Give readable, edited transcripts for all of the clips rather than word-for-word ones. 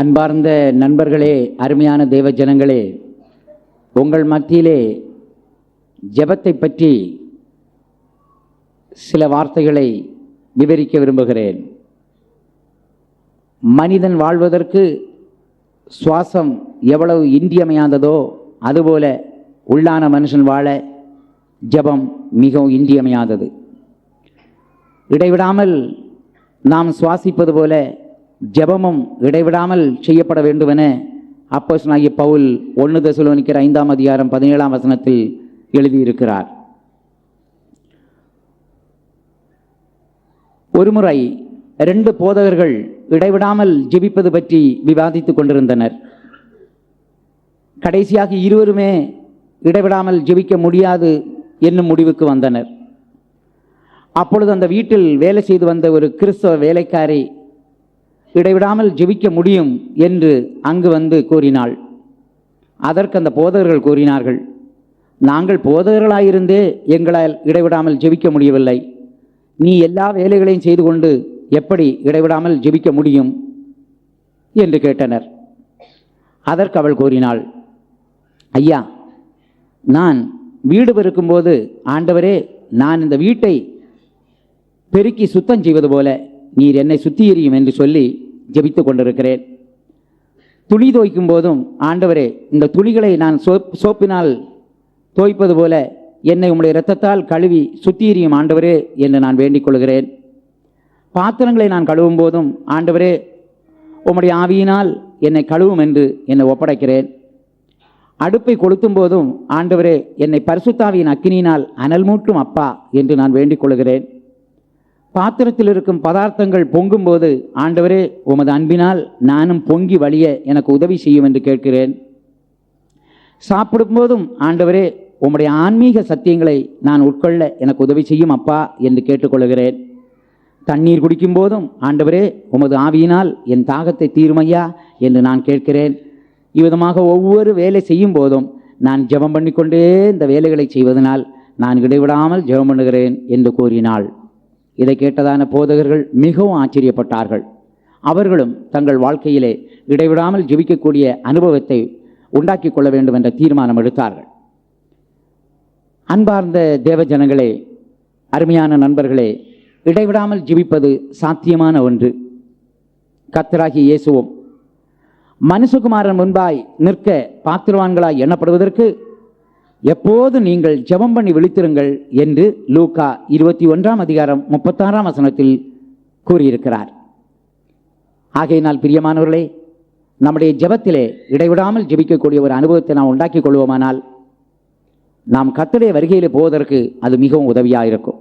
அன்பார்ந்த நண்பர்களே, அருமையான தேவ ஜனங்களே, உங்கள் மத்தியிலே ஜெபத்தை பற்றி சில வார்த்தைகளை விவரிக்க விரும்புகிறேன். மனிதன் வாழ்வதற்கு சுவாசம் எவ்வளவு இன்றியமையாததோ அதுபோல உள்ளான மனுஷன் வாழ ஜெபம் மிகவும் இன்றியமையாதது. இடைவிடாமல் நாம் சுவாசிப்பது போல ஜெபமும் இடைவிடாமல் செய்யப்பட வேண்டுமென அப்போஸ்தலனாகிய பவுல் 1 தெசலோனிக்கர் 5ஆம் அதிகாரம் 17ஆம் வசனத்தில் எழுதியிருக்கிறார். ஒருமுறை 2 போதகர்கள் இடைவிடாமல் ஜெபிப்பது பற்றி விவாதித்துக் கொண்டிருந்தனர். கடைசியாக இருவருமே இடைவிடாமல் ஜெபிக்க முடியாது என்னும் முடிவுக்கு வந்தனர். அப்பொழுது அந்த வீட்டில் வேலை செய்து வந்த ஒரு கிறிஸ்தவ வேலைக்காரி இடைவிடாமல் ஜெபிக்க முடியும் என்று அங்கு வந்து கூறினாள். அதற்கு அந்த போதகர்கள் கூறினார்கள், நாங்கள் போதகர்களாயிருந்தே எங்களால் இடைவிடாமல் ஜெபிக்க முடியவில்லை, நீ எல்லா வேலைகளையும் செய்து கொண்டு எப்படி இடைவிடாமல் ஜெபிக்க முடியும் என்று கேட்டனர். அதற்கு அவள் கூறினாள், ஐயா, நான் வீடு பெருக்கும்போது ஆண்டவரே, நான் இந்த வீட்டை பெருக்கி சுத்தம் செய்வது போல நீர் என்னை சுத்திகரியும் என்று சொல்லி ஜெபித்து கொண்டிருக்கிறேன். துணி துவைக்கும் போதும் ஆண்டவரே, இந்த துணிகளை நான் சோப்பினால் துவைப்பது போல என்னை உம்முடைய இரத்தத்தால் கழுவி சுத்திகரியும் ஆண்டவரே என்று நான் வேண்டிக் கொள்கிறேன். பாத்திரங்களை நான் கழுவும் போதும் ஆண்டவரே, உம்முடைய ஆவியினால் என்னை கழுவும் என்று என்னை ஒப்படைக்கிறேன். அடுப்பை கொளுத்தும் போதும் ஆண்டவரே, என்னை பரிசுத்தாவியின் அக்கினியினால் அனல் மூட்டும் அப்பா என்று நான் வேண்டிக் கொள்கிறேன். பாத்திரத்தில் இருக்கும் பதார்த்தங்கள் பொங்கும் போது ஆண்டவரே, உமது அன்பினால் நானும் பொங்கி வழிய எனக்கு உதவி செய்யும் என்று கேட்கிறேன். சாப்பிடும் போதும் ஆண்டவரே, உம்முடைய ஆன்மீக சத்தியங்களை நான் உட்கொள்ள எனக்கு உதவி செய்யும் அப்பா என்று கேட்டுக்கொள்கிறேன். தண்ணீர் குடிக்கும் போதும் ஆண்டவரே, உமது ஆவியினால் என் தாகத்தை தீருமையா என்று நான் கேட்கிறேன். இவ்விதமாக ஒவ்வொரு வேலை செய்யும் போதும் நான் ஜெபம் பண்ணிக்கொண்டே இந்த வேலைகளை செய்வதனால் நான் இடைவிடாமல் ஜெபம் பண்ணுகிறேன் என்று கூறினாள். இதை கேட்டதான போதகர்கள் மிகவும் ஆச்சரியப்பட்டார்கள். அவர்களும் தங்கள் வாழ்க்கையிலே இடைவிடாமல் ஜெபிக்கக்கூடிய அனுபவத்தை உண்டாக்கி கொள்ள வேண்டும் என்ற தீர்மானம் எடுத்தார்கள். அன்பார்ந்த தேவ ஜனங்களே, அருமையான நண்பர்களே, இடைவிடாமல் ஜெபிப்பது சாத்தியமான ஒன்று. கர்த்தராகிய இயேசுவும் மனுஷகுமாரன் முன்பாய் நிற்க பாத்திரவான்களாய் எண்ணப்படுவதற்கு எப்போது நீங்கள் ஜெபம் பண்ணி விழித்திருங்கள் என்று லூக்கா 21ஆம் அதிகாரம் 36ஆம் வசனத்தில் கூறியிருக்கிறார். ஆகையினால் பிரியமானவர்களே, நம்முடைய ஜெபத்திலே இடைவிடாமல் ஜெபிக்கக்கூடிய ஒரு அனுபவத்தை நாம் உண்டாக்கி கொள்வோமானால் நாம் கர்த்தருடைய வருகையிலே போவதற்கு அது மிகவும் உதவியாக இருக்கும்.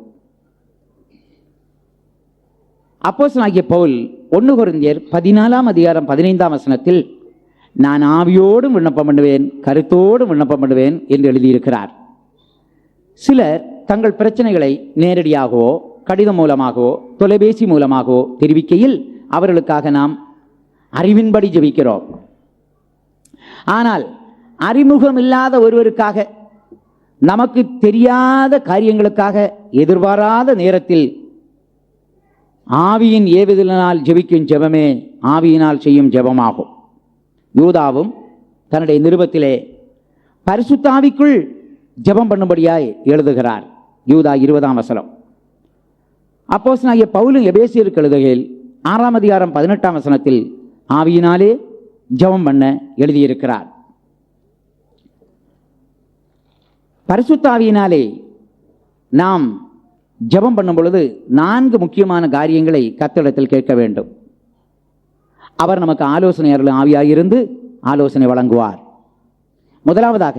அப்போஸ்தலனாகிய பவுல் 1 கொரிந்தியர் 14ஆம் அதிகாரம் 15ஆம் வசனத்தில் நான் ஆவியோடும் விண்ணப்பம் பண்ணுவேன், கருத்தோடும் விண்ணப்பம் பண்ணுவேன் என்று எழுதியிருக்கிறார். சிலர் தங்கள் பிரச்சனைகளை நேரடியாகவோ கடிதம் மூலமாகவோ தொலைபேசி மூலமாகவோ தெரிவிக்கையில் அவர்களுக்காக நாம் அறிவின்படி ஜெபிக்கிறோம். ஆனால் அறிமுகம் இல்லாத ஒருவருக்காக, நமக்கு தெரியாத காரியங்களுக்காக எதிர்பாராத நேரத்தில் ஆவியின் ஏவுதலினால் ஜெபிக்கும் ஜெபமே ஆவியினால் செய்யும் ஜெபமாகும். யூதாவும் தன்னுடைய நிருபத்திலே பரிசுத்தாவிக்குள் ஜெபம் பண்ணும்படியாய் எழுதுகிறார். யூதா 20ஆம் வசனம். அப்போஸ்தலனாகிய பவுலும் எபேசியருக்கு எழுதுகையில் 6ஆம் அதிகாரம் 18ஆம் வசனத்தில் ஆவியினாலே ஜெபம் பண்ண எழுதியிருக்கிறார். பரிசுத்தாவியினாலே நாம் ஜெபம் பண்ணும் பொழுது 4 முக்கியமான காரியங்களை கர்த்தரிடத்தில் கேட்க வேண்டும். அவர் நமக்கு ஆலோசனையாளர் ஆவியாயிருந்து ஆலோசனை வழங்குவார். முதலாவதாக,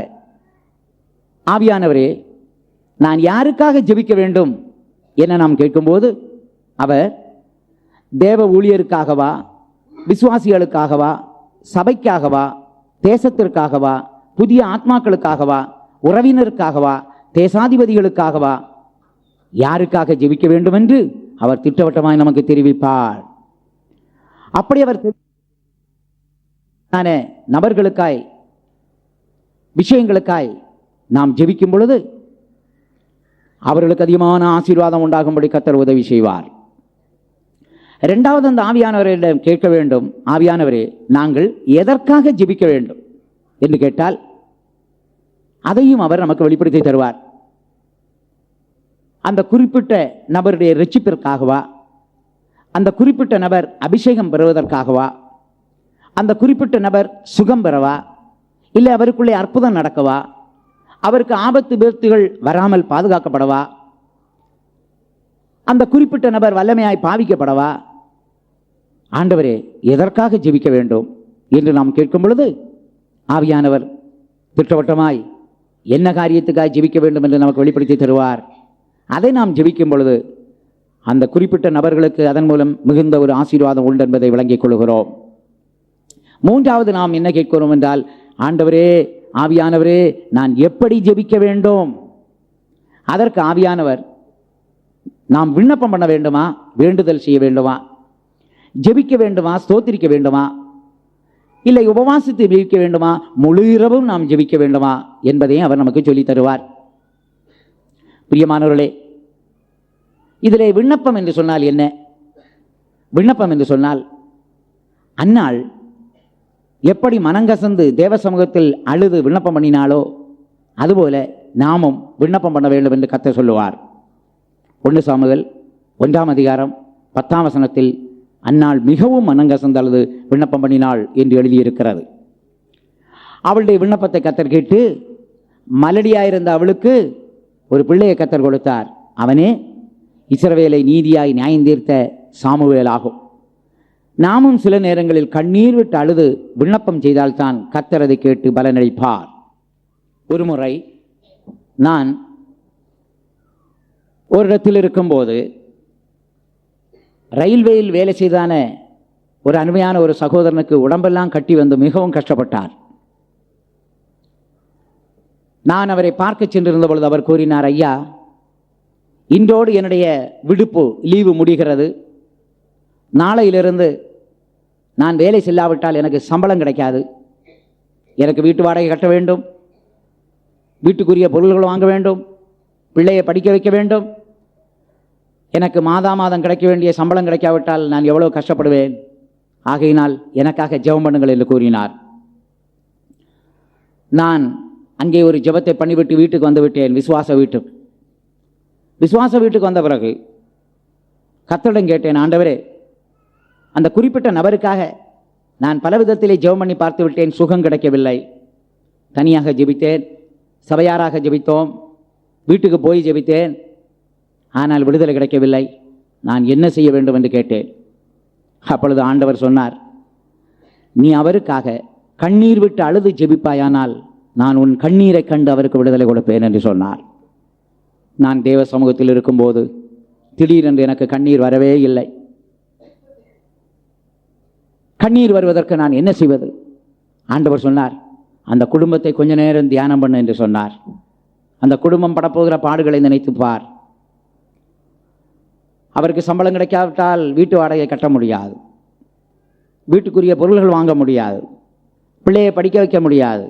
ஆவியானவரே, நான் யாருக்காக ஜெபிக்க வேண்டும் என நாம் கேட்கும்போது அவர் தேவ ஊழியருக்காகவா, விசுவாசிகளுக்காகவா, சபைக்காகவா, தேசத்திற்காகவா, புதிய ஆத்மாக்களுக்காகவா, உறவினருக்காகவா, தேசாதிபதிகளுக்காகவா, யாருக்காக ஜெபிக்க வேண்டும் என்று அவர் திட்டவட்டமாய் நமக்கு தெரிவிப்பார். அப்படி அவர் நபர்களுக்காய், விஷயங்களுக்காய் நாம் ஜெபிக்கும் பொழுது அவர்களுக்கு அதிகமான ஆசீர்வாதம் உண்டாகும்படி கர்த்தர் உதவி செய்வார். இரண்டாவது அந்த ஆவியானவரிடம் கேட்க வேண்டும், ஆவியானவரே நாங்கள் எதற்காக ஜெபிக்க வேண்டும் என்று கேட்டால் அதையும் அவர் நமக்கு வெளிப்படுத்தி தருவார். அந்த குறிப்பிட்ட நபருடைய இரட்சிப்பிற்காகவா, அந்த குறிப்பிட்ட நபர் அபிஷேகம் பெறுவதற்காகவா, அந்த குறிப்பிட்ட நபர் சுகம் பெறவா, இல்லை அவருக்குள்ளே அற்புதம் நடக்கவா, அவருக்கு ஆபத்து விபத்துகள் வராமல் பாதுகாக்கப்படவா, அந்த குறிப்பிட்ட நபர் வல்லமையாய் பாவிக்கப்படவா, ஆண்டவரே எதற்காக ஜெபிக்க வேண்டும் என்று நாம் கேட்கும் பொழுது ஆவியானவர் திட்டவட்டமாய் என்ன காரியத்துக்காக ஜெபிக்க வேண்டும் என்று நமக்கு வெளிப்படுத்தி தருவார். அதை நாம் ஜெபிக்கும் பொழுது அந்த குறிப்பிட்ட நபர்களுக்கு அதன் மூலம் மிகுந்த ஒரு ஆசீர்வாதம் உண்டு என்பதை விளங்கிக் கொள்கிறோம். மூன்றாவது நாம் என்ன கேட்கிறோம் என்றால், ஆண்டவரே ஆவியானவரே நான் எப்படி ஜெபிக்க வேண்டும்? அதற்கு ஆவியானவர் நாம் விண்ணப்பம் பண்ண வேண்டுமா, வேண்டுதல் செய்ய வேண்டுமா, ஜெபிக்க வேண்டுமா, ஸ்தோத்திரிக்க வேண்டுமா, இல்லை உபவாசித்து ஜெபிக்க வேண்டுமா, முழு இரவும் நாம் ஜெபிக்க வேண்டுமா என்பதையும் அவர் நமக்கு சொல்லி தருவார். பிரியமானவர்களே, இதிலே விண்ணப்பம் என்று சொன்னால் என்ன? விண்ணப்பம் என்று சொன்னால் அன்னாள் எப்படி மனங்கசந்து தேவ சமூகத்தில் அழுது விண்ணப்பம் பண்ணினாலோ அதுபோல நாமும் விண்ணப்பம் பண்ண வேண்டும் என்று கர்த்தர் சொல்லுவார். 1 சாமுவேல் 1ஆம் அதிகாரம் 10ஆம் வசனத்தில் அன்னாள் மிகவும் மனங்கசந்து அழுது விண்ணப்பம் பண்ணினாள் என்று எழுதியிருக்கிறது. அவளுடைய விண்ணப்பத்தை கர்த்தர் கேட்டு மலடியாயிருந்த அவளுக்கு ஒரு பிள்ளையை கர்த்தர் கொடுத்தார். அவனே இஸ்ரவேலை நீதியாய் நியாயம் தீர்த்த சாமுவேல் ஆகும். நாமும் சில நேரங்களில் கண்ணீர் விட்டு அழுது விண்ணப்பம் செய்தால்தான் கர்த்தர் அதை கேட்டு பலனளிப்பார். ஒரு முறை நான் ஒரு இடத்தில் இருக்கும்போது ரயில்வேயில் வேலை செய்தான ஒரு அருமையான ஒரு சகோதரனுக்கு உடம்பெல்லாம் கட்டி வந்து மிகவும் கஷ்டப்பட்டார். நான் அவரை பார்க்க சென்றிருந்த பொழுது அவர் கூறினார், ஐயா இன்றோடு என்னுடைய விடுப்பு லீவு முடிகிறது, நாளையிலிருந்து நான் வேலை செல்லாவிட்டால் எனக்கு சம்பளம் கிடைக்காது, எனக்கு வீட்டு வாடகை கட்ட வேண்டும், வீட்டுக்குரிய பொருள்கள் வாங்க வேண்டும், பிள்ளையை படிக்க வைக்க வேண்டும், எனக்கு மாதம் கிடைக்க வேண்டிய சம்பளம் கிடைக்காவிட்டால் நான் எவ்வளோ கஷ்டப்படுவேன், ஆகையினால் எனக்காக ஜெபம் பண்ணுங்கள் என்று கூறினார். நான் அங்கே ஒரு ஜெபத்தை பண்ணிவிட்டு வீட்டுக்கு வந்து விட்டேன். விசுவாச வீட்டுக்கு வந்த பிறகு கர்த்தரிடம் கேட்டேன், ஆண்டவரே அந்த குறிப்பிட்ட நபருக்காக நான் பல விதத்திலே ஜெபம் பண்ணி பார்த்து விட்டேன், சுகம் கிடைக்கவில்லை. தனியாக ஜெபித்தேன், சபையாராக ஜெபித்தோம், வீட்டுக்கு போய் ஜெபித்தேன், ஆனால் விடுதலை கிடைக்கவில்லை. நான் என்ன செய்ய வேண்டும் என்று கேட்டேன். அப்பொழுது ஆண்டவர் சொன்னார், நீ அவருக்காக கண்ணீர் விட்டு அழுது ஜெபிப்பாயானால் நான் உன் கண்ணீரை கண்டு அவருக்கு விடுதலை கொடுப்பேன் என்று சொன்னார். நான் தேவ சமூகத்தில் இருக்கும்போது திடீரென்று எனக்கு கண்ணீர் வரவே இல்லை. கண்ணீர் வருவதற்கு நான் என்ன செய்வது? ஆண்டவர் சொன்னார், அந்த குடும்பத்தை கொஞ்ச நேரம் தியானம் பண்ணு என்று சொன்னார். அந்த குடும்பம் படப்போகிற பாடுகளை நினைத்து பார். அவருக்கு சம்பளம் கிடைக்காவிட்டால் வீட்டு வாடகை கட்ட முடியாது, வீட்டுக்குரிய பொருள்கள் வாங்க முடியாது, பிள்ளையை படிக்க வைக்க முடியாது.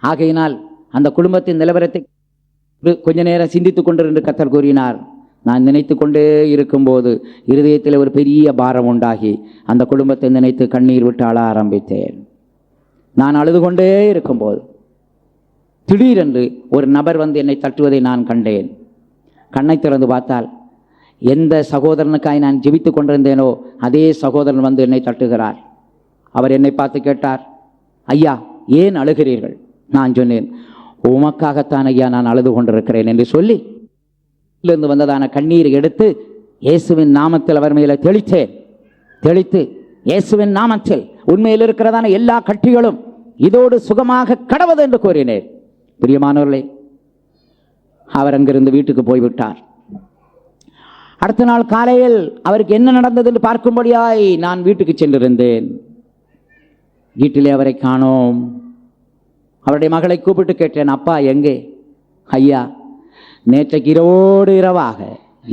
ஆகையினால் அந்த குடும்பத்தின் நிலவரத்தை கொஞ்ச நேரம் சிந்தித்துக் கொண்டிருந்து கர்த்தர் கூறினார். நான் நினைத்து கொண்டே இருக்கும்போது இருதயத்தில் ஒரு பெரிய பாரம் உண்டாகி அந்த குடும்பத்தை நினைத்து கண்ணீர் விட்டு அழ ஆரம்பித்தேன். நான் அழுது கொண்டே இருக்கும்போது திடீரென்று ஒரு நபர் வந்து என்னை தட்டுவதை நான் கண்டேன். கண்ணை திறந்து பார்த்தால் எந்த சகோதரனுக்காய் நான் ஜெபித்து கொண்டிருந்தேனோ அதே சகோதரன் வந்து என்னை தட்டுகிறார். அவர் என்னை பார்த்து கேட்டார், ஐயா ஏன் அழுகிறீர்கள்? நான் சொன்னேன், உமக்காகத்தான் ஐயா நான் அழுது கொண்டிருக்கிறேன் என்று சொல்லி இருந்து வந்ததான கண்ணீரை எடுத்து இயேசுவின் நாமத்தில் அவர் மேலே தெளித்து இயேசுவின் நாமத்தில் உண்மையில் இருக்கிறதான எல்லா கட்டிகளும் இதோடு சுகமாக கடவது என்று கூறினேன். பிரியமானவர்களே, அவர் அங்கிருந்து வீட்டுக்கு போய்விட்டார். அடுத்த நாள் காலையில் அவருக்கு என்ன நடந்தது என்று பார்க்கும்படியாய் நான் வீட்டுக்கு சென்றிருந்தேன். வீட்டிலே அவரை காணோம். அவருடைய மகளை கூப்பிட்டு கேட்டேன், அப்பா எங்கே? ஐயா நேற்றைக்கு இரவாக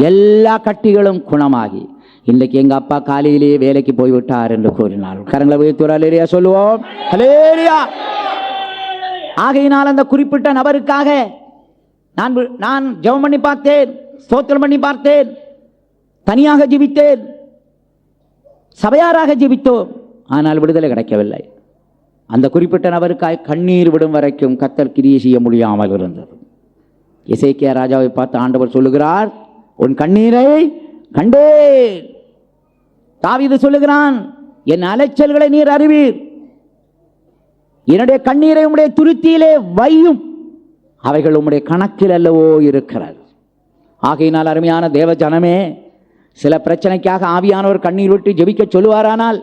எல்லா கட்டிகளும் குணமாகி இன்றைக்கு எங்க அப்பா காலையிலேயே வேலைக்கு போய்விட்டார் என்று கூறினார். கரங்களை உயர்த்துவா சொல்லுவோம். ஹல்லேலூயா. ஆகையினால் அந்த குறிப்பிட்ட நபருக்காக நான் ஜெபம் பண்ணி பார்த்தேன், ஸ்தோத்திரம் பண்ணி பார்த்தேன், தனியாக ஜெபித்தேன், சபையாராக ஜெபித்தோம், ஆனால் விடுதலை கிடைக்கவில்லை. அந்த குறிப்பிட்ட நபருக்காய் கண்ணீர் விடும் வரைக்கும் கர்த்தர் கிரியை செய்ய முடியாமல் இருந்தது. எசேக்கியா ராஜாவை பார்த்து ஆண்டவர் சொல்லுகிறார், உன் கண்ணீரை கண்டேன். தாவீது சொல்லுகிறான், என் அலைச்சல்களை நீர் அறிவீர், என்னுடைய கண்ணீரை உம்முடைய துருத்தியிலே வையும், அவைகள் உம்முடைய கணக்கில் அல்லவோ இருக்கிறது. ஆகையினால் அருமையான தேவ ஜனமே, சில பிரச்சனைக்காக ஆவியானவர் கண்ணீர் விட்டு ஜெபிக்க சொல்லுவாரானால்,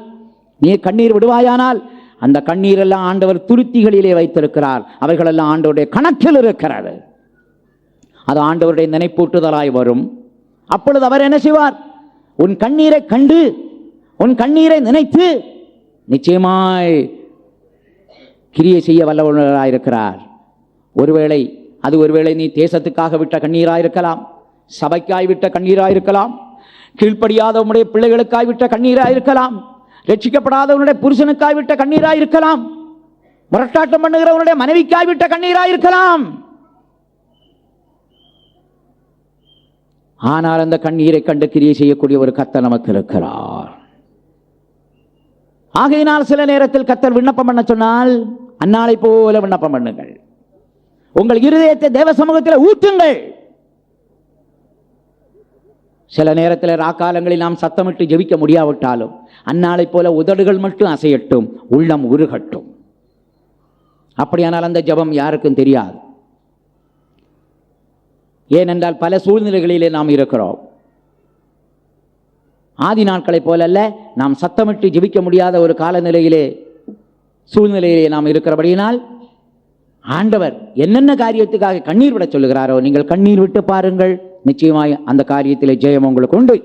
நீ கண்ணீர் விடுவாயானால், அந்த கண்ணீர் எல்லாம் ஆண்டவர் துருத்திகளிலே வைத்திருக்கிறார், அவைகளெல்லாம் ஆண்டவருடைய கணக்கில் இருக்கிறது. அது ஆண்டவருடைய நினைப்பூட்டுதலாய் வரும். அப்பொழுது அவர் என்ன செய்வார்? உன் கண்ணீரை கண்டு, உன் கண்ணீரை நினைத்து நிச்சயமாய் கிரியை செய்ய வல்லவராயிருக்கிறார். ஒருவேளை நீ தேசத்துக்காக விட்ட கண்ணீராயிருக்கலாம், சபைக்காய் விட்ட கண்ணீராயிருக்கலாம், கீழ்ப்படியாத உன்னுடைய பிள்ளைகளுக்காய் விட்ட கண்ணீராயிருக்கலாம், ரட்சிக்கப்படாதவனுடைய புருஷனுக்காய் விட்ட கண்ணீராயிருக்கலாம், முரட்டாட்டம் பண்ணுகிறவனுடைய மனைவிக்காய் விட்ட கண்ணீராயிருக்கலாம். ஆனால் அந்த கண்ணீரை கண்டு கிரியை செய்யக்கூடிய ஒரு கர்த்தர் நமக்கு இருக்கிறார். ஆகையினால் சில நேரத்தில் கர்த்தர் விண்ணப்பம் பண்ண சொன்னால் அந்நாளை போல விண்ணப்பம் பண்ணுங்கள். உங்கள் இருதயத்தை தேவ சமூகத்தில் ஊற்றுங்கள். சில நேரத்தில் ராக்காலங்களில் நாம் சத்தமிட்டு ஜெபிக்க முடியாவிட்டாலும் அந்நாளை போல உதடுகள் மட்டும் அசையட்டும், உள்ளம் உருகட்டும். அப்படியானால் அந்த ஜெபம் யாருக்கும் தெரியாது. ஏனென்றால் பல சூழ்நிலைகளிலே நாம் இருக்கிறோம். ஆதி நாட்களைப் போலல்ல, நாம் சத்தமிட்டு ஜெபிக்க முடியாத ஒரு காலநிலையிலே சூழ்நிலையிலே நாம் இருக்கிறபடியினால் ஆண்டவர் என்னென்ன காரியத்துக்காக கண்ணீர் விட சொல்லுகிறாரோ நீங்கள் கண்ணீர் விட்டு பாருங்கள், நிச்சயமாய் அந்த காரியத்திலே ஜெயம் உங்களுக்கு உண்டு.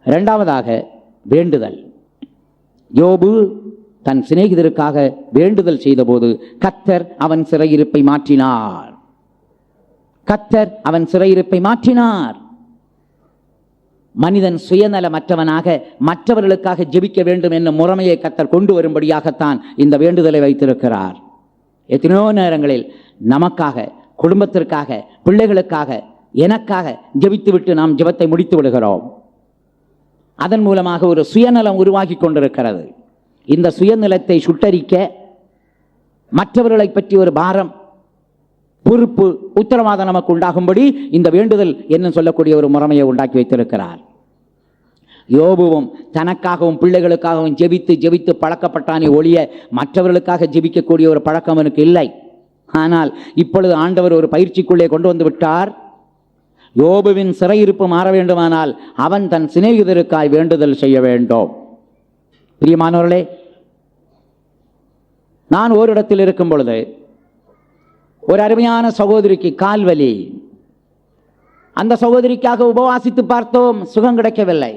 இரண்டாவதாக வேண்டுதல். யோபு தன் சிநேகிதருக்காக வேண்டுதல் செய்தபோது கர்த்தர் அவன் சிறையிருப்பை மாற்றினார். கர்த்தர் அவன் சிறையிருப்பை மாற்றினார். மனிதன் சுயநலமற்றவனாக மற்றவர்களுக்காக ஜெபிக்க வேண்டும் என்ற முறைமையை கர்த்தர் கொண்டு வரும்படியாகத்தான் இந்த வேண்டுதலை வைத்திருக்கிறார். எத்தனையோ நேரங்களில் நமக்காக, குடும்பத்திற்காக, பிள்ளைகளுக்காக, எனக்காக ஜெபித்துவிட்டு நாம் ஜெபத்தை முடித்து விடுகிறோம். அதன் மூலமாக ஒரு சுயநலம் உருவாகி கொண்டிருக்கிறது. இந்த சுயநலத்தை சுட்டரிக்க மற்றவர்களை பற்றி ஒரு பாரம், பொறுப்பு, உத்தரவாதம் நமக்கு உண்டாகும்படி இந்த வேண்டுதல் என்ன சொல்லக்கூடிய ஒரு முறைமையை உண்டாக்கி வைத்திருக்கிறார். யோபுவும் தனக்காகவும் பிள்ளைகளுக்காகவும் ஜெபித்து ஜெபித்து பழக்கப்பட்டானே ஒழிய மற்றவர்களுக்காக ஜெபிக்கக்கூடிய ஒரு பழக்கம் எனக்கு இல்லை. ஆனால் இப்பொழுது ஆண்டவர் ஒரு பயிற்சிக்குள்ளே கொண்டு வந்து விட்டார். யோபுவின் சிறையிருப்பு மாற வேண்டுமானால் அவன் தன் சிநேகிதருக்காய் வேண்டுதல் செய்ய வேண்டும். பிரியமானவர்களே, நான் ஓரிடத்தில் இருக்கும் பொழுது ஒரு அருமையான சகோதரிக்கு கால்வலி. அந்த சகோதரிக்காக உபவாசித்து பார்த்தோம், சுகம் கிடைக்கவில்லை.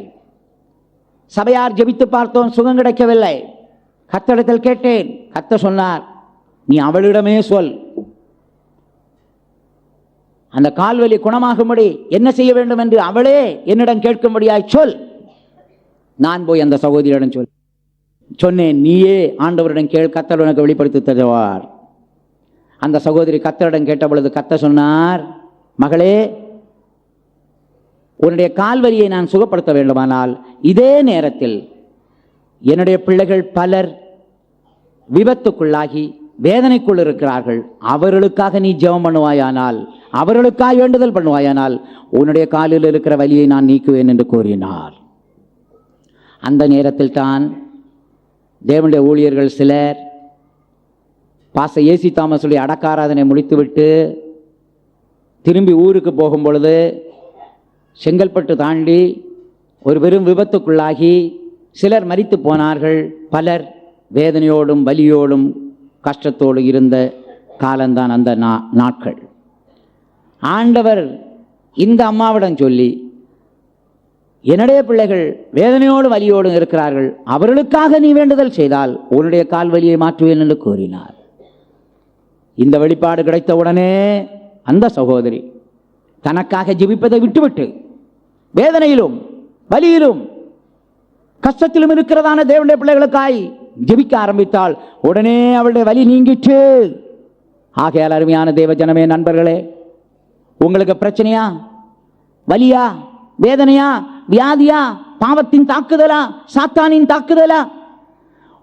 சபையார் ஜெபித்து பார்த்தோம், சுகம் கிடைக்கவில்லை. கர்த்தரிடத்தில் கேட்டேன். கர்த்தர் சொன்னார், நீ அவளிடமே சொல், அந்த கால்வலி குணமாகும்படி என்ன செய்ய வேண்டும் என்று அவளே என்னிடம் கேட்கும்படியாய் சொல். நான் போய் அந்த சகோதரியிடம் சொன்னேன். நீயே ஆண்டவரிடம் கேள், கர்த்தர் உனக்கு வெளிப்படுத்தி தருவார். அந்த சகோதரி கர்த்தரிடம் கேட்ட பொழுது கர்த்தர் சொன்னார், மகளே, உன்னுடைய கால்வலியை நான் சுகப்படுத்த வேண்டுமானால் இதே நேரத்தில் என்னுடைய பிள்ளைகள் பலர் விபத்துக்குள்ளாகி வேதனைக்குள் இருக்கிறார்கள். அவர்களுக்காக நீ ஜெபம் பண்ணுவாயானால், அவர்களுக்காக வேண்டுதல் பண்ணுவாயானால் உன்னுடைய காலில் இருக்கிற வலியை நான் நீக்குவேன் என்று கூறினார். அந்த நேரத்தில் தான் தேவனுடைய ஊழியர்கள் சிலர் பாஸ்டர் ஏசி தாமஸுடைய அடக்காராதனை முடித்துவிட்டு திரும்பி ஊருக்கு போகும் பொழுது செங்கல்பட்டு தாண்டி ஒரு பெரும் விபத்துக்குள்ளாகி சிலர் மரித்து போனார்கள். பலர் வேதனையோடும் வலியோடும் கஷ்டத்தோடு இருந்த காலம்தான் அந்த நாட்கள். ஆண்டவர் இந்த அம்மாவிடம் சொல்லி, என்னுடைய பிள்ளைகள் வேதனையோடு வலியோடு இருக்கிறார்கள், அவர்களுக்காக நீ வேண்டுதல் செய்தால் உன்னுடைய கால் வலியை மாற்றுவேன் என்று கூறினார். இந்த வெளிப்பாடு கிடைத்தவுடனே அந்த சகோதரி தனக்காக ஜெபிப்பதை விட்டுவிட்டு வேதனையிலும் வலியிலும் கஷ்டத்திலும் இருக்கிறதான தேவனுடைய பிள்ளைகளுக்காய் ஜெபிக்க ஆரம்பித்தாள். உடனே அவளுடைய வலி நீங்கிற்று. ஆகையால் அருமையான தேவ ஜனமே, நண்பர்களே, உங்களுக்கு பிரச்சனையா, வலியா, வேதனையா, வியாதியா, பாவத்தின் தாக்குதலா? சாத்தானின் தாக்குதலா?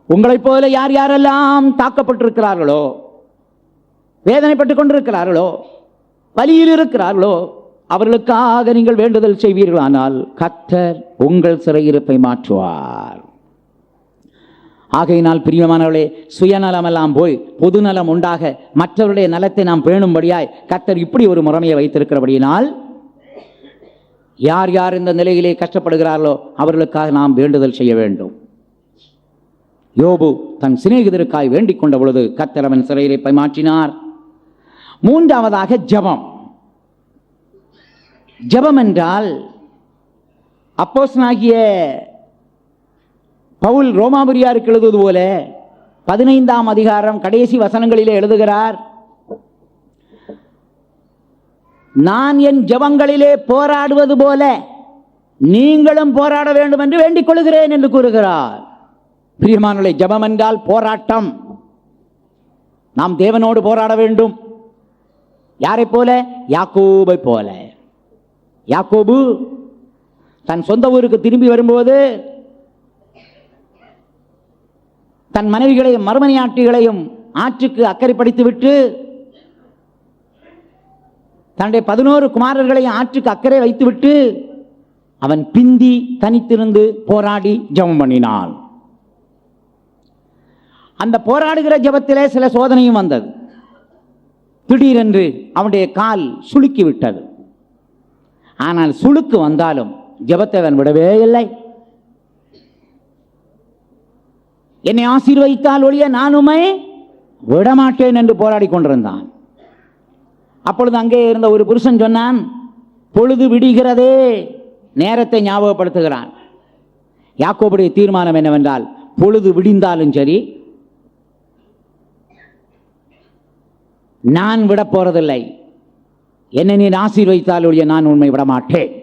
உங்களைப் போல யார் யாரெல்லாம் தாக்கப்பட்டிருக்கிறார்களோ, வேதனைப்பட்டுக் கொண்டிருக்கிறார்களோ, வலியில் இருக்கிறார்களோ, அவர்களுக்காக நீங்கள் வேண்டுதல் செய்வீர்களானால் கர்த்தர் உங்கள் சிறையிருப்பை மாற்றுவார். ஆகையினால் பிரியமானவர்களே, சுயநலமெல்லாம் போய் பொதுநலம் உண்டாக மற்றவருடைய நலத்தை நாம் பேணும்படியாய் கர்த்தர் இப்படி ஒரு முறைமையை வைத்திருக்கிறபடியினால் யார் யார் இந்த நிலையிலே கஷ்டப்படுகிறார்களோ அவர்களுக்காக நாம் வேண்டுதல் செய்ய வேண்டும். யோபு தன் சிநேகிதருக்காய் வேண்டிக் கொண்ட பொழுது கர்த்தர் அவன் சிறையிருப்பை மாற்றினார். மூன்றாவதாக ஜெபம். ஜெபம் என்றால் அப்போஸ்தலனாகிய பவுல் ரோமாபுரியாருக்கு எழுதுவது போல 15ஆம் அதிகாரம் கடைசி வசனங்களிலே எழுதுகிறார், நான் என் ஜெபங்களிலே போராடுவது போல நீங்களும் போராட வேண்டும் என்று வேண்டிக் கொள்கிறேன் என்று கூறுகிறார். பிரியமானவர்களே, ஜெபம் என்றால் போராட்டம். நாம் தேவனோடு போராட வேண்டும். யாரை போல? யாக்கோபை போல. யாக்கோபு தன் சொந்த ஊருக்கு திரும்பி வரும்போது தன் மனைவிகளையும் மறுமனையாட்டிகளையும் ஆற்றுக்கு அக்கறைப்படுத்தி விட்டு தன்னுடைய 11 குமாரர்களையும் ஆற்றுக்கு அக்கறை வைத்துவிட்டு அவன் பிந்தி தனித்திருந்து போராடி ஜெபம் பண்ணினான். அந்த போராடுகிற ஜெபத்திலே சில சோதனையும் வந்தது. திடீரென்று அவனுடைய கால் சுளுக்கி விட்டது. ஆனால் சுளுக்கு வந்தாலும் ஜெபத்தை அவன் விடவே இல்லை. என்னை ஆசீர்வதித்தால் ஒழிய நானுமே விடமாட்டேன் என்று போராடி கொண்டிருந்தான். அப்பொழுது அங்கே இருந்த ஒரு புருஷன் சொன்னான், பொழுது விடுகிறதே. நேரத்தை ஞாபகப்படுத்துகிறான். யாக்கோபுடைய தீர்மானம் என்னவென்றால், பொழுது விடிந்தாலும் சரி நான் விட போறதில்லை. என்னை நீ ஆசீர்வதித்தால் ஒழிய நான் உண்மை விடமாட்டேன்.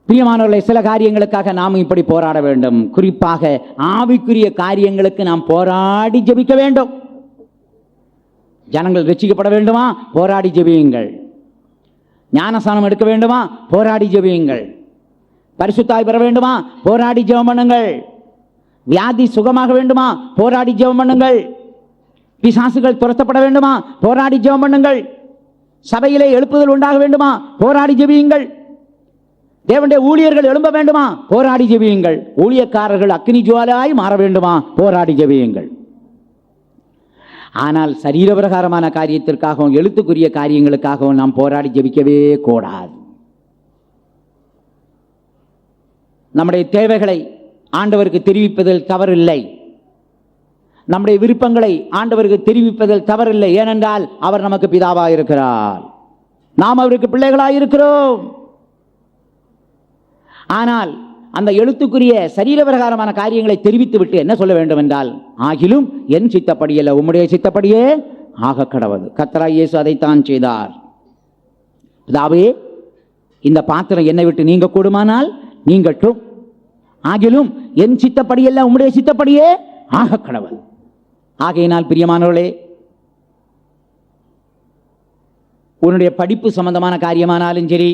பிரியமானவர்களே, சில காரியங்களுக்காக நாம் இப்படி போராட வேண்டும். குறிப்பாக ஆவிக்குரிய காரியங்களுக்கு நாம் போராடி ஜெபிக்க வேண்டும். ஜனங்கள் ரட்சிக்கப்பட வேண்டுமா? போராடி ஜெபியுங்கள். ஞானஸ்நானம் எடுக்க வேண்டுமா? போராடி ஜெபியுங்கள். பரிசுத்தாய் பெற வேண்டுமா? போராடி ஜெபம் பண்ணுங்கள். வியாதி சுகமாக வேண்டுமா? போராடி ஜெபம் பண்ணுங்கள். பிசாசுகள் துரத்தப்பட வேண்டுமா? போராடி ஜெபம் பண்ணுங்கள். சபையிலே எழுப்புதல் உண்டாக வேண்டுமா? போராடி ஜெபியுங்கள். தேவனுடைய ஊழியர்கள் எழும்ப வேண்டுமா? போராடி ஜெபியுங்கள். ஊழியக்காரர்கள் அக்கினி ஜுவாலையாய் மாற வேண்டுமா? போராடி ஜெபியுங்கள். ஆனால் சரீரபிரகாரமான காரியத்திற்காகவும் எழுத்துக்குரிய காரியங்களுக்காகவும் நாம் போராடி ஜெபிக்கவே கூடாது. நம்முடைய தேவைகளை ஆண்டவருக்கு தெரிவிப்பதில் தவறில்லை. நம்முடைய விருப்பங்களை ஆண்டவருக்கு தெரிவிப்பதில் தவறில்லை. ஏனென்றால் அவர் நமக்கு பிதாவாக இருக்கிறார், நாம் அவருக்கு பிள்ளைகளாக இருக்கிறோம். ஆனால் அந்த எழுத்துக்குரிய சரீரபிரகாரமான காரியங்களை தெரிவித்து விட்டு என்ன சொல்ல வேண்டும் என்றால், ஆகிலும் என் சித்தப்படியல்ல உம்முடைய சித்தப்படியே ஆக கடவது. கர்த்தராகிய இயேசு அதைத்தான் செய்தார். பிதாவே, இந்த பாத்திரம் என்னை விட்டு நீங்க கூடுமானால் நீங்கட்டும், ஆகிலும் என் சித்தப்படியல்ல உம்முடைய சித்தப்படியே ஆக கடவது. ஆகையினால் பிரியமானவர்களே, உன்னுடைய படிப்பு சம்பந்தமான காரியமானாலும் சரி,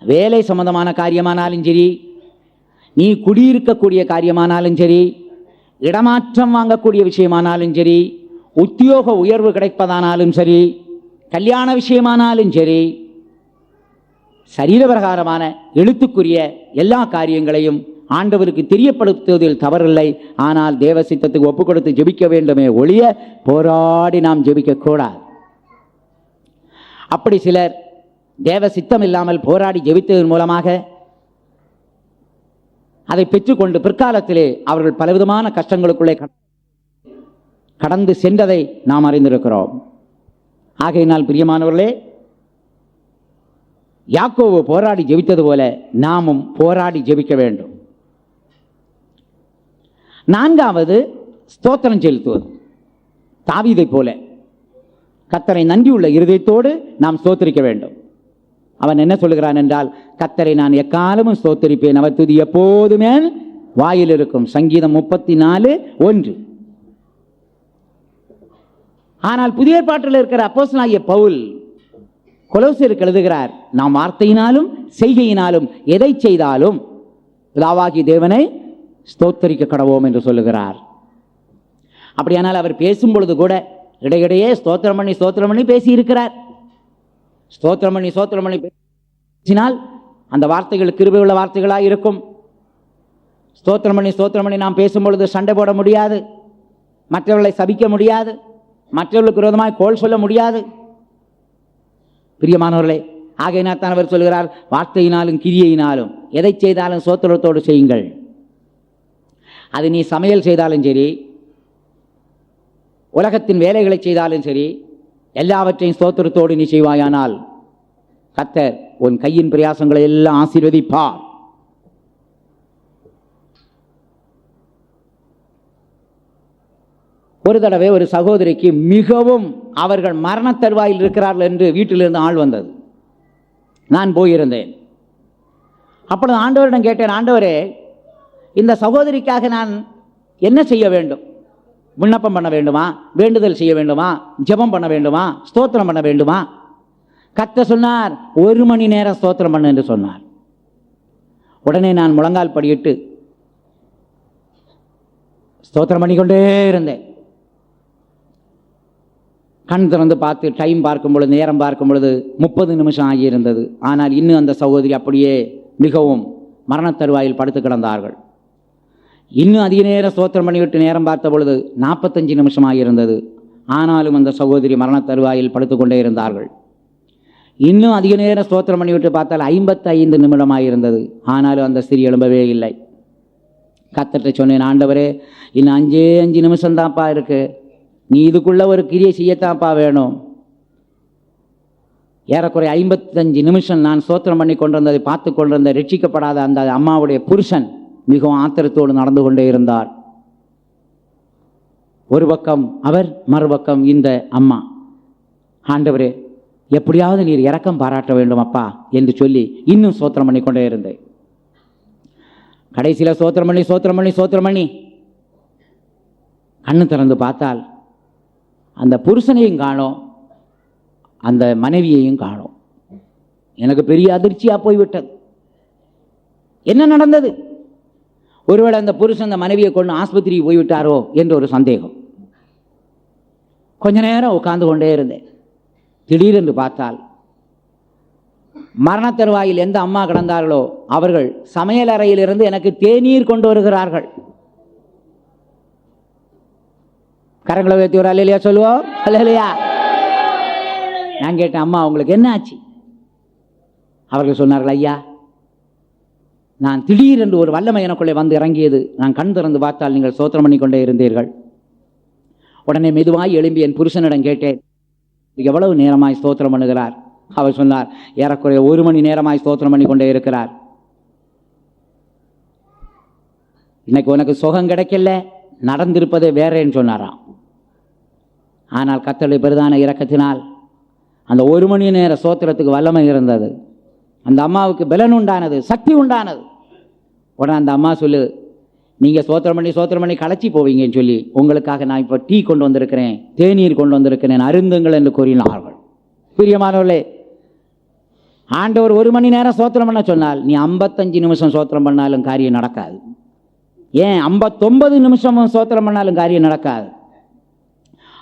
வேலை சம்பந்தமான காரியமானாலும் சரி, நீ குடியிருக்கக்கூடிய காரியமானாலும் சரி, இடமாற்றம் வாங்கக்கூடிய விஷயமானாலும் சரி, உத்தியோக உயர்வு கிடைப்பதானாலும் சரி, கல்யாண விஷயமானாலும் சரி, சரீரபிரகாரமான எழுத்துக்குரிய எல்லா காரியங்களையும் ஆண்டவருக்கு தெரியப்படுத்துவதில் தவறில்லை. ஆனால் தேவ சித்தத்துக்கு ஒப்பு கொடுத்து ஜெபிக்க வேண்டுமே ஒழிய போராடி நாம் ஜெபிக்க கூடாது. அப்படி சிலர் தேவ சித்தம் இல்லாமல் போராடி ஜெபித்ததன் மூலமாக அதை பெற்றுக்கொண்டு பிற்காலத்திலே அவர்கள் பலவிதமான கஷ்டங்களுக்குள்ளே கடந்து சென்றதை நாம் அறிந்திருக்கிறோம். ஆகையினால் பிரியமானவர்களே, யாக்கோபு போராடி ஜெபித்தது போல நாமும் போராடி ஜெபிக்க வேண்டும். நான்காவது, ஸ்தோத்திரம் செலுத்துவது. தாவீதை போல கர்த்தரை நன்றியுள்ள இருதயத்தோடு நாம் ஸ்தோத்திரிக்க வேண்டும். அவன் என்ன சொல்லுகிறான் என்றால், கர்த்தரை நான் எக்காலமும் ஸ்தோத்திரிப்பேன், அவர் துதி எப்போதுமே வாயில் இருக்கும். சங்கீதம் 34:1. ஆனால் புதிய ஏற்பாட்டில் இருக்கிற அப்போஸ்தலனாகிய பவுல் கொலோசியருக்கு எழுதுகிறார், நாம் வார்த்தையினாலும் செய்கையினாலும் எதை செய்தாலும் பிதாவாகி தேவனை ஸ்தோத்தரிக்க கடவோம் என்று சொல்லுகிறார். அப்படியானால் அவர் பேசும் பொழுது கூட இடையிடையே ஸ்தோத்திரம் பண்ணி பேசி இருக்கிறார். ஸ்தோத்திரம் பண்ணி பேசினால் அந்த வார்த்தைகள் கிருபையுள்ள வார்த்தைகளாக இருக்கும். ஸ்தோத்திரம் பண்ணி நாம் பேசும் பொழுது சண்டை போட முடியாது, மற்றவர்களை சபிக்க முடியாது, மற்றவர்களுக்கு விரோதமாக கோல் சொல்ல முடியாது. பிரியமானவர்களே, ஆகையினால் தான் அவர் சொல்கிறார், வார்த்தையினாலும் கிரியையினாலும் எதை செய்தாலும் ஸ்தோத்திரத்தோடு செய்யுங்கள். அது நீ சமையல் செய்தாலும் சரி, உலகத்தின் வேலைகளை செய்தாலும் சரி, எல்லாவற்றையும் ஸ்தோத்திரத்தோடு நீ செய்வாயானால் கர்த்தர் உன் கையின் பிரயாசங்களை எல்லாம் ஆசீர்வதிப்பார். ஒரு தடவை ஒரு சகோதரிக்கு மிகவும் அவர்கள் மரண தருவாயில் இருக்கிறார்கள் என்று வீட்டிலிருந்து ஆள் வந்தது. நான் போயிருந்தேன். அப்பொழுது ஆண்டவரிடம் கேட்டேன், ஆண்டவரே, இந்த சகோதரிக்காக நான் என்ன செய்ய வேண்டும்? விண்ணப்பம் பண்ண வேண்டுமா? வேண்டுதல் செய்ய வேண்டுமா? ஜெபம் பண்ண வேண்டுமா? ஸ்தோத்திரம் பண்ண வேண்டுமா? கர்த்தர் சொன்னார், 1 மணி நேரம் ஸ்தோத்திரம் பண்ணு என்று சொன்னார். உடனே நான் முழங்கால் படியிட்டு ஸ்தோத்திரம் பண்ணிக்கொண்டே இருந்தேன். கண் திறந்து பார்த்து டைம் பார்க்கும் பொழுது, நேரம் பார்க்கும் பொழுது 30 நிமிஷம் ஆகியிருந்தது. ஆனால் இன்னும் அந்த சகோதரி அப்படியே மிகவும் மரண தருவாயில் படுத்து கிடந்தார்கள். இன்னும் அதிக நேரம் ஸ்தோத்திரம் பண்ணிவிட்டு நேரம் பார்த்த பொழுது 45 நிமிஷம் ஆகியிருந்தது. ஆனாலும் அந்த சகோதரி மரண தருவாயில் படுத்து கொண்டே இருந்தார்கள். இன்னும் அதிக நேரம் ஸ்தோத்திரம் பண்ணிவிட்டு பார்த்தால் 55 நிமிடமாயிருந்தது. ஆனாலும் அந்த ஸ்திரீ எழும்பவே இல்லை. கர்த்தர்ட்ட சொன்னேன், ஆண்டவரே, இன்னும் 5 நிமிஷம் தான்ப்பா இருக்கு, நீ இதுக்குள்ள ஒரு கிரியை செய்யத்தான்ப்பா வேணும். ஏறக்குறை 55 நிமிஷம் நான் ஸ்தோத்திரம் பண்ணி கொண்டிருந்ததை பார்த்து கொண்டிருந்த ரட்சிக்கப்படாத அந்த அம்மாவுடைய புருஷன் மிகவும் ஆத்திரத்தோடு நடந்து கொண்டே இருந்தார். ஒரு பக்கம் அவர், மறுபக்கம் இந்த அம்மா. ஆண்டவரே, எப்படியாவது நீர் இரக்கம் பாராட்ட வேண்டும் அப்பா என்று சொல்லி இன்னும் ஸ்தோத்திரம் பண்ணி கொண்டே இருந்தேன். கடைசியில் ஸ்தோத்திரம் பண்ணி கண்ணு திறந்து பார்த்தால் அந்த புருஷனையும் காணோம், அந்த மனைவியையும் காணோம். எனக்கு பெரிய அதிர்ச்சியாக போய்விட்டது. என்ன நடந்தது? ஒருவேளை அந்த புருஷன் அந்த மனைவியை கொண்டு ஆஸ்பத்திரிக்கு போய்விட்டாரோ என்று ஒரு சந்தேகம். கொஞ்ச நேரம் உட்கார்ந்து கொண்டே இருந்தேன். திடீரென்று பார்த்தால் மரண தருவாயில் எந்த அம்மா கிடந்தார்களோ அவர்கள் சமையல் அறையிலிருந்து எனக்கு தேநீர் கொண்டு வருகிறார்கள். கரங்களை உயர்த்தி ஒரு அல்லேலூயா சொல்லுவோம். அல்லேலூயா. நான் கேட்டேன், அம்மா உங்களுக்கு என்ன ஆச்சு? அவர்கள் சொன்னார்கள், ஐயா, நான் திடீரென்று ஒரு வல்லமை எனக்குள்ளே வந்து இறங்கியது. நான் கண் திறந்து பார்த்தால் நீங்கள் ஸ்தோத்திரம் பண்ணி கொண்டே இருந்தீர்கள். உடனே மெதுவாய் எழும்பி என் புருஷனிடம் கேட்டேன், எவ்வளவு நேரமாய் ஸ்தோத்திரம் பண்ணுகிறார்? அவர் சொன்னார், ஏறக்குறைய 1 மணி நேரமாய் ஸ்தோத்திரம் பண்ணி கொண்டே இருக்கிறார். இன்னைக்கு உனக்கு சுகம் கிடைக்கல, நடந்திருப்பதே வேறேன்னு சொன்னாராம். ஆனால் கர்த்தருடைய பெரிதான இரக்கத்தினால் அந்த 1 மணி நேர ஸ்தோத்திரத்துக்கு வல்லமை இருந்தது. அந்த அம்மாவுக்கு பலன் உண்டானது, சக்தி உண்டானது. உடனே அந்த அம்மா சொல்லு, நீங்கள் ஸ்தோத்திரம் பண்ணி களைச்சி போவீங்கன்னு சொல்லி உங்களுக்காக நான் இப்போ டீ கொண்டு வந்திருக்கிறேன், தேநீர் கொண்டு வந்திருக்கிறேன், அருந்துங்கள் என்று கூறினார்கள். பிரியமானவர்களே, ஆண்டவர் 1 மணி நேரம் ஸ்தோத்திரம் பண்ண சொன்னால் நீ 55 நிமிஷம் ஸ்தோத்திரம் பண்ணாலும் காரியம் நடக்காது. ஏன் 59 நிமிஷமும் ஸ்தோத்திரம் பண்ணாலும் காரியம் நடக்காது.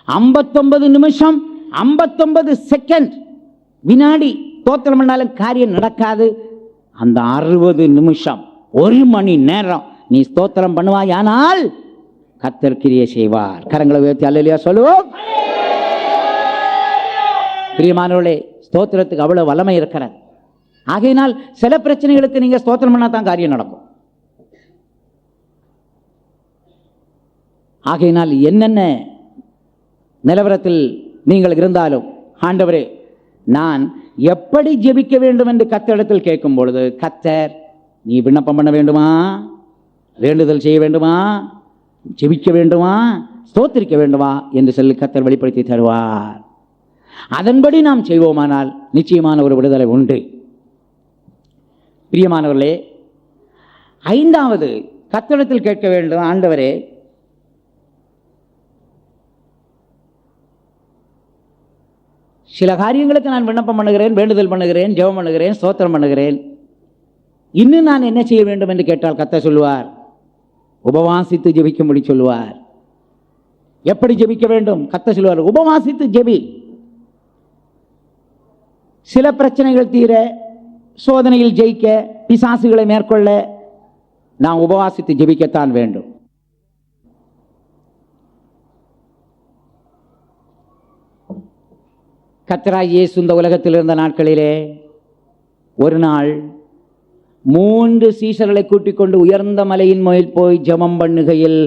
59 நிமிஷம் 59 செகண்ட் வினாடி ஸ்தோத்திரம் பண்ணாலும் காரியம் நடக்காது. அந்த 60 நிமிஷம் 1 மணி நேரம் நீ ஸ்தோத்திரம் பண்ணுவாயானால் கர்த்தர் கிரியை செய்வார். கரங்களை உயர்த்தி அல்லேலூயா சொல்லுவோம். பிரியமானவர்களே, ஸ்தோத்திரத்துக்கு அவ்வளவு வல்லமை இருக்கிறது. ஆகையினால் சில பிரச்சனைகளுக்கு நீங்க ஸ்தோத்திரம் பண்ணா தான் காரியம் நடக்கும். ஆகையினால் என்னென்ன நிலவரத்தில் நீங்கள் இருந்தாலும், ஆண்டவரே, நான் எப்படி ஜெபிக்க வேண்டும் என்று கர்த்தரிடத்தில் கேட்கும் பொழுது, கர்த்தர் நீ விண்ணப்பம் பண்ண வேண்டுமா, வேண்டுதல் செய்ய வேண்டுமா, ஜெபிக்க வேண்டுமா, ஸ்தோத்திரிக்க வேண்டுமா என்று சொல்லி கர்த்தர் வெளிப்படுத்தி தருவார். அதன்படி நாம் செய்வோமானால் நிச்சயமான ஒரு விடுதலை உண்டு. பிரியமானவர்களே, 5வது கர்த்தரிடத்தில் கேட்க வேண்டும், ஆண்டவரே, சில காரியங்களுக்கு நான் விண்ணப்பம் பண்ணுகிறேன், வேண்டுதல் பண்ணுகிறேன், ஜெபம் பண்ணுகிறேன், ஸ்தோத்திரம் பண்ணுகிறேன். இன்னும் நான் என்ன செய்ய வேண்டும் என்று கேட்டால் கர்த்தர் சொல்லுவார், உபவாசித்து ஜெபிக்கும்படி சொல்லுவார். எப்படி ஜெபிக்க வேண்டும்? கர்த்தர் சொல்லுவார், உபவாசித்து ஜெபி. சில பிரச்சனைகள் தீர, சோதனையில் ஜெயிக்க, பிசாசுகளை மேற்கொள்ள நாம் உபவாசித்து ஜெபிக்கத்தான் வேண்டும். கர்த்தராகிய இயேசு இந்த உலகத்தில் இருந்த நாட்களிலே ஒரு நாள் 3 சீஷர்களை கூட்டிக் கொண்டு உயர்ந்த மலையின் மேல் போய் ஜெபம் பண்ணுகையில்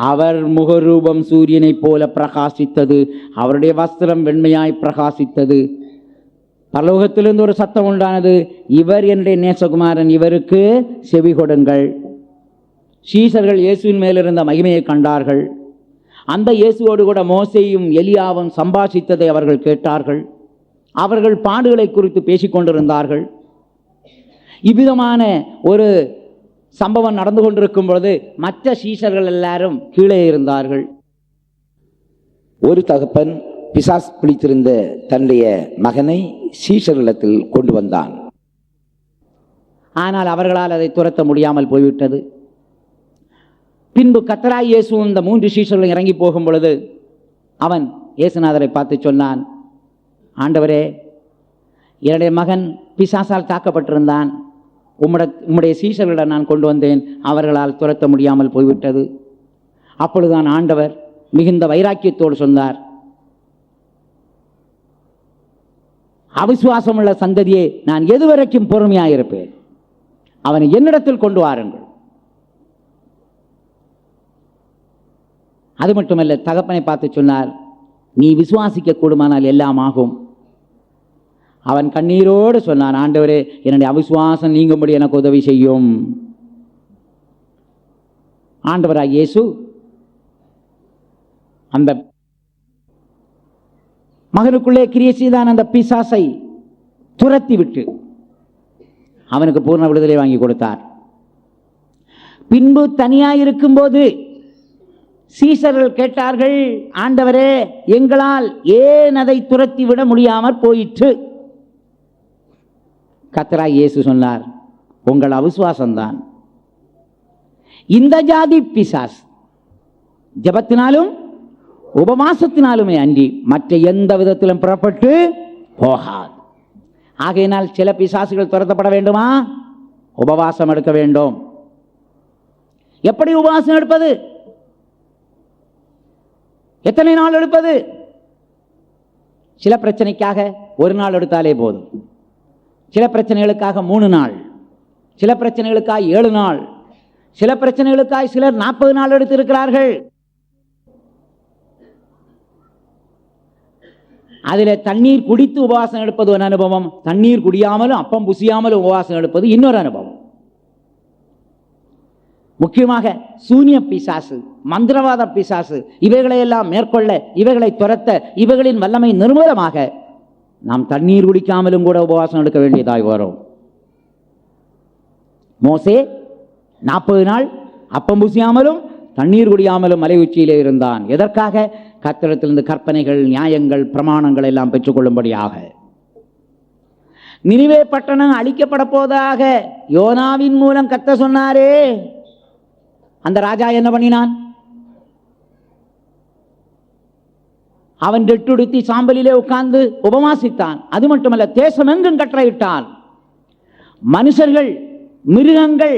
அவர் முகரூபம் சூரியனைப் போல பிரகாசித்தது, அவருடைய வஸ்திரம் வெண்மையாய் பிரகாசித்தது. பரலோகத்திலிருந்து ஒரு சத்தம் உண்டானது, இவர் என்னுடைய நேசகுமாரன், இவருக்கு செவி கொடுங்கள். சீஷர்கள் இயேசுவின் மேலிருந்த மகிமையை கண்டார்கள். அந்த இயேசுவோடு கூட மோசேயும் எலியாவும் சம்பாஷித்ததை அவர்கள் கேட்டார்கள். அவர்கள் பாடுகளை குறித்து பேசிக்கொண்டிருந்தார்கள். இவ்விதமான ஒரு சம்பவம் நடந்து கொண்டிருக்கும் பொழுது மற்ற சீஷர்கள் எல்லாரும் கீழே இருந்தார்கள். ஒரு தகப்பன் பிசாசு பிடித்திருந்த தன்னுடைய மகனை சீஷர்களிடத்தில் கொண்டு வந்தான். ஆனால் அவர்களால் அதை துரத்த முடியாமல் போய்விட்டது. பின்பு கர்த்தராகிய இயேசு இந்த 3 சீஷர்களும் இறங்கி போகும் பொழுது அவன் இயேசுநாதரை பார்த்து சொன்னான், ஆண்டவரே, என்னுடைய மகன் பிசாசால் தாக்கப்பட்டிருந்தான், உம்முடைய சீஷர்களிடம் நான் கொண்டு வந்தேன், அவர்களால் துரத்த முடியாமல் போய்விட்டது. அப்பொழுதுதான் ஆண்டவர் மிகுந்த வைராக்கியத்தோடு சொன்னார், அவிசுவாசமுள்ள சந்ததியே, நான் எதுவரைக்கும் பொறுமையாயிருப்பேன், அவனை என்னிடத்தில் கொண்டு வாருங்கள். அது மட்டுமல்ல, தகப்பனை பார்த்து சொன்னார், நீ விசுவாசிக்க கூடுமானால் எல்லாம் ஆகும். அவன் கண்ணீரோடு சொன்னான், ஆண்டவரே, என்னுடைய அவிசுவாசம் நீங்கும்படி எனக்கு உதவி செய்யும். ஆண்டவராகிய இயேசு அந்த மகனுக்குள்ளே கிரியை செய்தான் அந்த பிசாசை துரத்தி விட்டு அவனுக்கு பூர்ண விடுதலை வாங்கி கொடுத்தார். பின்பு தனியாயிருக்கும் போது சீஷர்கள் கேட்டார்கள், ஆண்டவரே, எங்களால் ஏன் அதை துரத்தி விட முடியாமல் போயிற்று? கர்த்தராகிய இயேசு சொன்னார், உங்கள் அவிசுவாசம்தான். இந்த ஜாதி பிசாஸ் ஜெபத்தினாலும் உபவாசத்தினாலுமே அன்றி மற்ற எந்த விதத்திலும் புறப்பட்டு போகாது. ஆகையினால் சில பிசாசுகள் துரத்தப்பட வேண்டுமா? உபவாசம் எடுக்க வேண்டும். எப்படி உபவாசம் எடுப்பது? எத்தனை நாள் எடுப்பது? சில பிரச்சனைக்காக ஒரு நாள் எடுத்தாலே போதும். சில பிரச்சனைகளுக்காக 3 நாள், சில பிரச்சனைகளுக்காக 7 நாள், சில பிரச்சனைகளுக்காக சிலர் 40 நாள் எடுத்திருக்கிறார்கள். அதில் தண்ணீர் குடித்து உபவாசம் எடுப்பது ஒரு அனுபவம், தண்ணீர் குடியாமலும் அப்பம் புசியாமலும் உபவாசம் எடுப்பது இன்னொரு அனுபவம். முக்கியமாக சூனிய பிசாசு, மந்திரவாத பிசாசு, இவைகளையெல்லாம் மேற்கொள்ள, இவைகளை துரத்த, இவைகளின் வல்லமை நிர்மூலமாக நாம் தண்ணீர் குடிக்காமலும் கூட உபவாசம் எடுக்க வேண்டியதாய் வரும். மோசே 40 நாள் அப்பம் புசியாமலும் தண்ணீர் குடியாமலும் மலை உச்சியிலே இருந்தான். எதற்காக? கர்த்தரிடத்திலிருந்து கற்பனைகள், நியாயங்கள், பிரமாணங்கள் எல்லாம் பெற்றுக்கொள்ளும்படியாக. நினிவே பட்டணம் அழிக்கப்பட போவதாக யோனாவின் மூலம் கர்த்தர் சொன்னாரே, அந்த ராஜா என்ன பண்ணினான்? அவன் ரெட்டுடுத்தி சாம்பலிலே உட்கார்ந்து உபவாசித்தான். அது மட்டுமல்ல, தேசம் எங்கும் கட்டளையிட்டான். மனுஷர்கள், மிருகங்கள்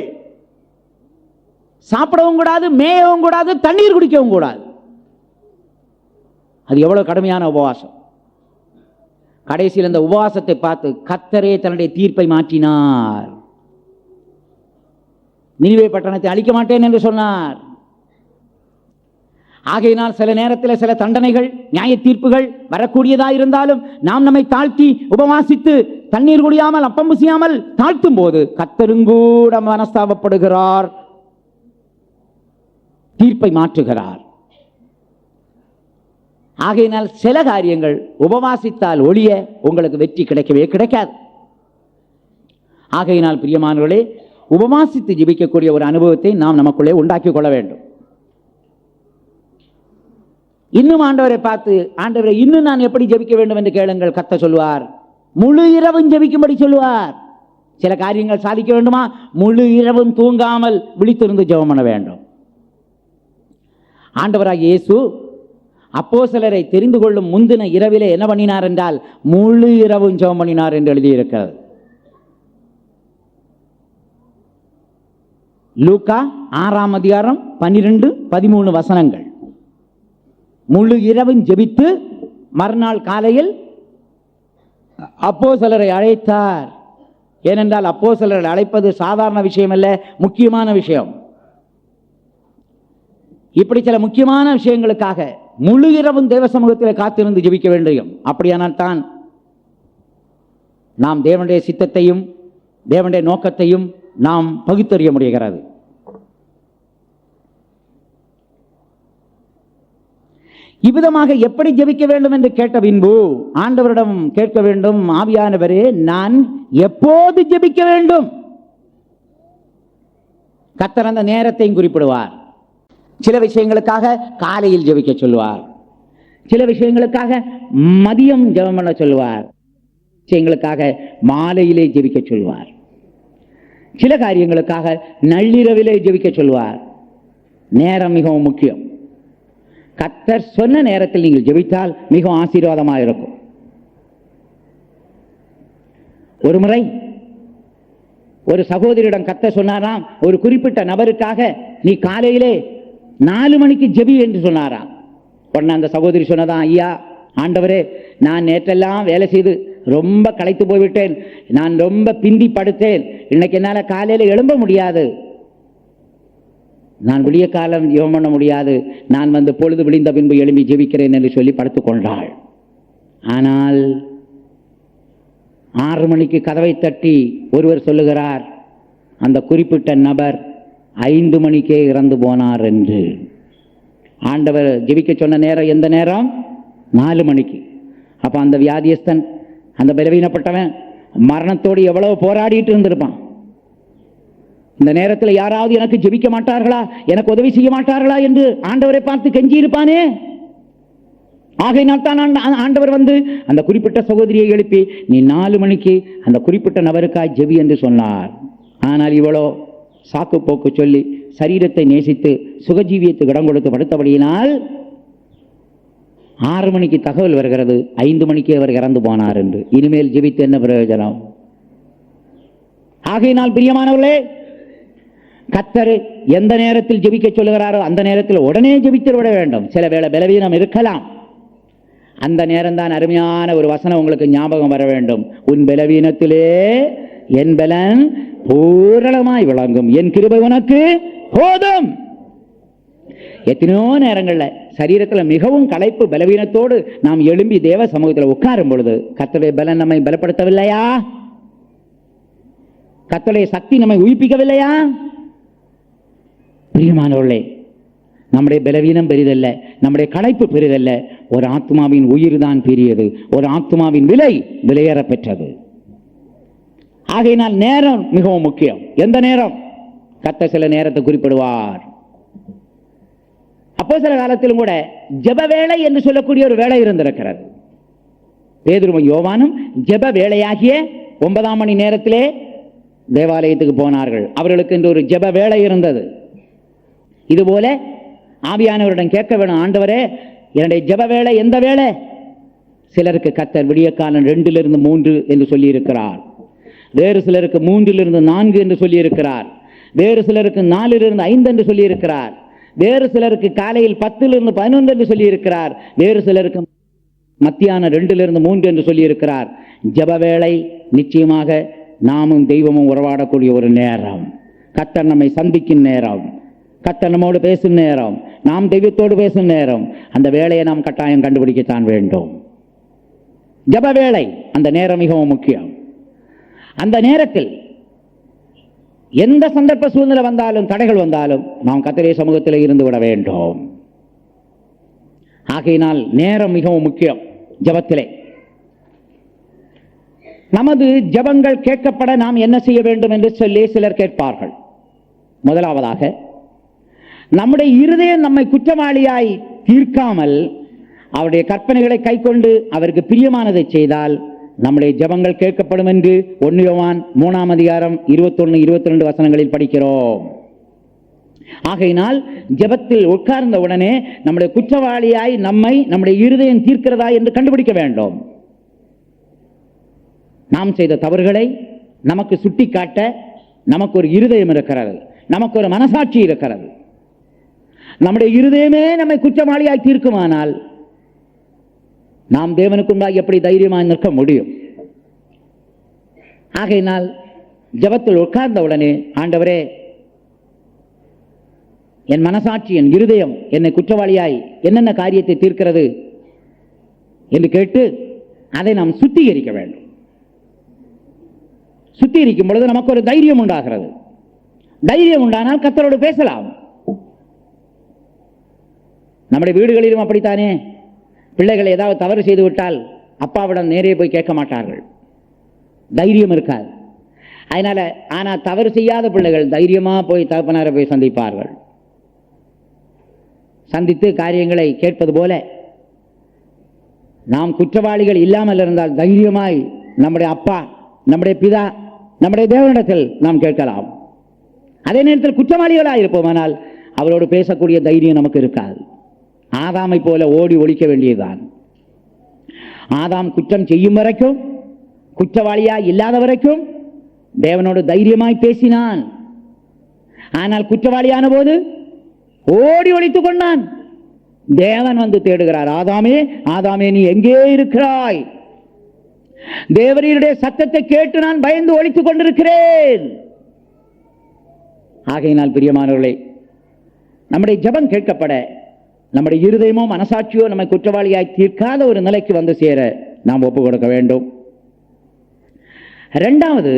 சாப்பிடவும் கூடாது, மேயவும் கூடாது, தண்ணீர் குடிக்கவும் கூடாது. அது எவ்வளவு கடுமையான உபவாசம். கடைசியில் அந்த உபவாசத்தை பார்த்து கர்த்தரே தன்னுடைய தீர்ப்பை மாற்றினார். நினிவே பட்டணத்தை அழிக்க மாட்டேன் என்று சொன்னார். ஆகையினால் சில நேரத்தில் சில தண்டனைகள், நியாய தீர்ப்புகள் வரக்கூடியதாக இருந்தாலும் நாம் நம்மை தாழ்த்தி உபவாசித்து தண்ணீர் குடியாமல் அப்பம் புசியாமல் தாழ்த்தும் போது கர்த்தருங்கூட மனஸ்தாபப்படுகிறார், தீர்ப்பை மாற்றுகிறார். ஆகையினால் சில காரியங்கள் உபவாசித்தால் ஒழிய உங்களுக்கு வெற்றி கிடைக்கவே கிடைக்காது. ஆகையினால் பிரியமானவர்களே, உபவாசித்து ஜெபிக்கக்கூடிய ஒரு அனுபவத்தை நாம் நமக்குள்ளே உண்டாக்கிக் கொள்ள வேண்டும். இன்னும் ஆண்டவரை பார்த்து, ஆண்டவரை இன்னும் நான் எப்படி ஜெபிக்க வேண்டும் என்று கேளுங்கள். கர்த்தர் சொல்லுவார், முழு இரவும் ஜெபிக்கும்படி சொல்லுவார். சில காரியங்கள் சாதிக்க வேண்டுமா, முழு இரவும் தூங்காமல் விழித்திருந்து ஜெபம் பண்ண வேண்டும். ஆண்டவராகிய இயேசு அப்போஸ்தலரை தெரிந்து கொள்ளும் முந்தின இரவிலே என்ன பண்ணினார் என்றால் முழு இரவும் ஜெபம் பண்ணினார் என்று எழுதியிருக்கிறது. லூக்கா 6ஆம் அதிகாரம் 12-13 வசனங்கள். முழு இரவும் ஜெபித்து மறுநாள் காலையில் அப்போஸ்தலரை அழைத்தார். ஏனென்றால் அப்போஸ்தலரை அழைப்பது சாதாரண விஷயம் அல்ல, முக்கியமான விஷயம். இப்படி சில முக்கியமான விஷயங்களுக்காக முழு இரவும் தேவ சமூகத்தில் காத்திருந்து ஜெபிக்க வேண்டும். அப்படியானால் தான் நாம் தேவனுடைய சித்தத்தையும் தேவனுடைய நோக்கத்தையும் நாம் பகுத்தறிய முடிகிறது. இவ்விதமாக எப்படி ஜெபிக்க வேண்டும் என்று கேட்ட பின்பு ஆண்டவரிடம் கேட்க வேண்டும், ஆவியானவரே நான் எப்போது ஜெபிக்க வேண்டும்? கர்த்தர் அந்த நேரத்தையும் குறிப்பிடுவார். சில விஷயங்களுக்காக காலையில் ஜெபிக்க சொல்லுவார், சில விஷயங்களுக்காக மதியம் ஜெபம் பண்ண சொல்லுவார், விஷயங்களுக்காக மாலையிலே ஜெபிக்க சொல்லுவார், சில காரியங்களுக்காக நள்ளிரவிலே ஜெபிக்க சொல்லுவார். நேரம் மிகவும் முக்கியம். கர்த்தர் சொன்ன நேரத்தில் நீங்கள் ஜெபித்தால் மிகவும் ஆசீர்வாதமாக இருக்கும். ஒரு முறை ஒரு சகோதரியிடம் கர்த்தர் சொன்னாராம், ஒரு குறிப்பிட்ட நபருக்காக நீ காலையிலே 4 மணிக்கு ஜெபி என்று சொன்னாராம். உடனே அந்த சகோதரி சொன்னதான், ஐயா ஆண்டவரே, நான் நேற்றெல்லாம் வேலை செய்து ரொம்ப களைத்து போய்விட்டேன், நான் ரொம்ப பிந்தி படுத்தேன், இன்னைக்கு என்னால் காலையில் எழும்ப முடியாது, நான் விடிய காலம் ஜெபம் பண்ண முடியாது, நான் பொழுது விழிந்த பின்பு எழும்பி ஜெபிக்கிறேன் என்று சொல்லி படுத்துக் கொண்டாள். ஆனால் 6 மணிக்கு கதவை தட்டி ஒருவர் சொல்லுகிறார், அந்த குறிப்பிட்ட நபர் 5 மணிக்கே இறந்து போனார் என்று. ஆண்டவர் ஜெபிக்க சொன்ன நேரம் எந்த நேரம்? 4 மணிக்கு. அப்ப அந்த வியாதியஸ்தன், அந்த பலவீனப்பட்டவன் மரணத்தோடு எவ்வளவு போராடிட்டு இருந்திருப்பான். இந்த நேரத்தில் யாராவது எனக்கு ஜெபிக்க மாட்டார்களா, எனக்கு உதவி செய்ய மாட்டார்களா என்று ஆண்டவரை பார்த்து கெஞ்சி இருப்பானே. ஆகையினால் தான் ஆண்டவர் அந்த குறிப்பிட்ட சகோதரியை எழுப்பி நீ 4 மணிக்கு அந்த குறிப்பிட்ட நபருக்காய் ஜெபி என்று சொன்னார். ஆனால் இவ்வளோ சாக்கு போக்கு சொல்லி சரீரத்தை நேசித்து சுகஜீவியத்துக்கு இடம் கொடுத்து படுத்தபடியினால் 6 மணிக்கு தகவல் வருகிறது, 5 மணிக்கே அவர் இறந்து போனார் என்று. இனிமேல் ஜெபித்து என்ன பிரயோஜனம்? ஆகையினால் பிரியமானவர்களே, கர்த்தர் எந்த நேரத்தில் ஜெபிக்க சொல்லுகிறாரோ அந்த நேரத்தில் உடனே ஜெபித்து விட வேண்டும். சில வேளை பலவீனம் இருக்கலாம், அந்த நேரம் தான் அருமையான ஒரு வசனம் உங்களுக்கு ஞாபகம் வர வேண்டும். உன் பலவீனத்திலே என் பலன் பூரணமாய் விளங்கும், என் கிருபை உனக்கு போதும். எத்தனையோ நேரங்கள்ல சரீரத்தில் மிகவும் களைப்பு பலவீனத்தோடு நாம் எழும்பி தேவ சமூகத்தில் உட்காரும் பொழுது கர்த்தருடைய பலன் நம்மை பலப்படுத்தவில்லையா? கர்த்தருடைய சக்தி நம்மை உயிர்ப்பிக்கவில்லையா? பிரியமானவர்களே, நம்முடைய பலவீனம் பெரிதல்ல, நம்முடைய களைப்பு பெரிதல்ல, ஒரு ஆத்மாவின் உயிர் தான் பெரியது, ஒரு ஆத்மாவின் விலை விலையேற பெற்றது. ஆகையினால் நேரம் மிகவும் முக்கியம். எந்த நேரம்? கர்த்தர் சில நேரத்தை குறிப்பிடுவார். அப்போ சில காலத்திலும் கூட ஜெப வேளை என்று சொல்லக்கூடிய ஒரு வேளை இருந்திருக்கிறது. பேதுருவும் யோவானும் ஜெப வேளையாகிய 9ஆம் மணி நேரத்திலே தேவாலயத்துக்கு போனார்கள். அவர்களுக்கு என்று ஒரு ஜெப வேளை இருந்தது. இதுபோல ஆவியானவரிடம் கேட்க வேணும், ஆண்டவரே என்னுடைய ஜெப வேளை எந்த வேளை? சிலருக்கு கர்த்தர் விடிய காலம் 2 - 3 என்று சொல்லி இருக்கிறார். வேறு சிலருக்கு 3 - 4 என்று சொல்லி இருக்கிறார். வேறு சிலருக்கு 4 - 5 என்று சொல்லி இருக்கிறார். வேறு சிலருக்கு காலையில் 10 - 11 என்று சொல்லி இருக்கிறார். வேறு சிலருக்கு மத்தியான 2 - 3 என்று சொல்லி இருக்கிறார். ஜெப வேளை நிச்சயமாக நாமும் தெய்வமும் உறவாடக்கூடிய ஒரு நேரம். கர்த்தர் நம்மை சந்திக்கும் நேரம், கர்த்தர் நம்மோடு பேசும் நேரம், நாம் தெய்வத்தோடு பேசும் நேரம். அந்த வேளையை நாம் கட்டாயம் கண்டுபிடிக்கத்தான் வேண்டும். ஜெப வேளை, அந்த நேரம் மிகவும் முக்கியம். அந்த நேரத்தில் எந்த சந்தர்ப்ப சூழ்நிலை வந்தாலும், தடைகள் வந்தாலும் நாம் கர்த்தருடைய சமூகத்தில் இருந்து விட வேண்டும். ஆகையினால் நேரம் மிகவும் முக்கியம். ஜெபத்திலே நமது ஜெபங்கள் கேட்கப்பட நாம் என்ன செய்ய வேண்டும் என்று சொல்லி சிலர் கேட்பார்கள். முதலாவதாக, நம்முடைய இருதயம் நம்மை குற்றவாளியாய் தீர்க்காமல் அவருடைய கற்பனைகளை கைக்கொண்டு அவருக்கு பிரியமானதை செய்தால் நம்முடைய ஜெபங்கள் கேட்கப்படும் என்று 1 யோவான் 3:21-22 வசனங்களில் படிக்கிறோம். ஆகையினால் ஜெபத்தில் உட்கார்ந்த உடனே நம்முடைய குற்றவாளியாய் நம்முடைய இருதயம் தீர்க்கிறதா என்று கண்டுபிடிக்க வேண்டும். நாம் செய்த தவறுகளை நமக்கு சுட்டிக்காட்ட நமக்கு ஒரு இருதயம் இருக்கிறது, நமக்கு ஒரு மனசாட்சி இருக்கிறது. நம்முடைய இருதயமே நம்மை குற்றவாளியாய் தீர்க்குமானால் நாம் தேவனுக்கு முன்பாக எப்படி தைரியமாக நிற்க முடியும்? ஆகையினால் ஜெபத்தில் உட்கார்ந்த உடனே, ஆண்டவரே, என் மனசாட்சி, என் இருதயம் என்னை குற்றவாளியாய் என்னென்ன காரியத்தை தீர்க்கிறது என்று கேட்டு அதை நாம் சுத்திகரிக்க வேண்டும். சுத்திகரிக்கும் பொழுது நமக்கு ஒரு தைரியம் உண்டாகிறது. தைரியம் உண்டானால் கர்த்தரோடு பேசலாம். நம்முடைய வீடுகளிலும் அப்படித்தானே. பிள்ளைகள் ஏதாவது தவறு செய்து விட்டால் அப்பாவிடம் நேரே போய் கேட்க மாட்டார்கள், தைரியம் இருக்காது. அதனால ஆனால் தவறு செய்யாத பிள்ளைகள் தைரியமா போய் தகப்பனாரை போய் சந்திப்பார்கள். சந்தித்து காரியங்களை கேட்பது போல நாம் குற்றவாளிகள் இல்லாமல் இருந்தால் தைரியமாய் நம்முடைய அப்பா, நம்முடைய பிதா, நம்முடைய தேவனிடத்தில் நாம் கேட்கலாம். அதே நேரத்தில் குற்றவாளிகளாக இருப்போமானால் அவரோடு பேசக்கூடிய தைரியம் நமக்கு இருக்காது. ஆதாமை போல ஓடி ஒழிக்க வேண்டியதுதான். ஆதாம் குற்றம் செய்யும் வரைக்கும், குற்றவாளியா இல்லாத வரைக்கும் தேவனோடு தைரியமாய் பேசினான். ஆனால் குற்றவாளியான போது ஓடி ஒழித்துக் கொண்டான். தேவன் வந்து தேடுகிறார், ஆதாமே, ஆதாமே, நீ எங்கே இருக்கிறாய்? தேவரீருடைய சத்தத்தை கேட்டு நான் பயந்து ஒழித்துக் கொண்டிருக்கிறேன். ஆகையினால் பிரியமானவர்களே, நம்முடைய ஜெபம் கேட்கப்பட நம்முடைய இருதயமோ மனசாட்சியோ நம்மை குற்றவாளியாய் தீர்க்காத ஒரு நிலைக்கு வந்து சேர நாம் ஒப்புக் கொடுக்க வேண்டும். இரண்டாவது,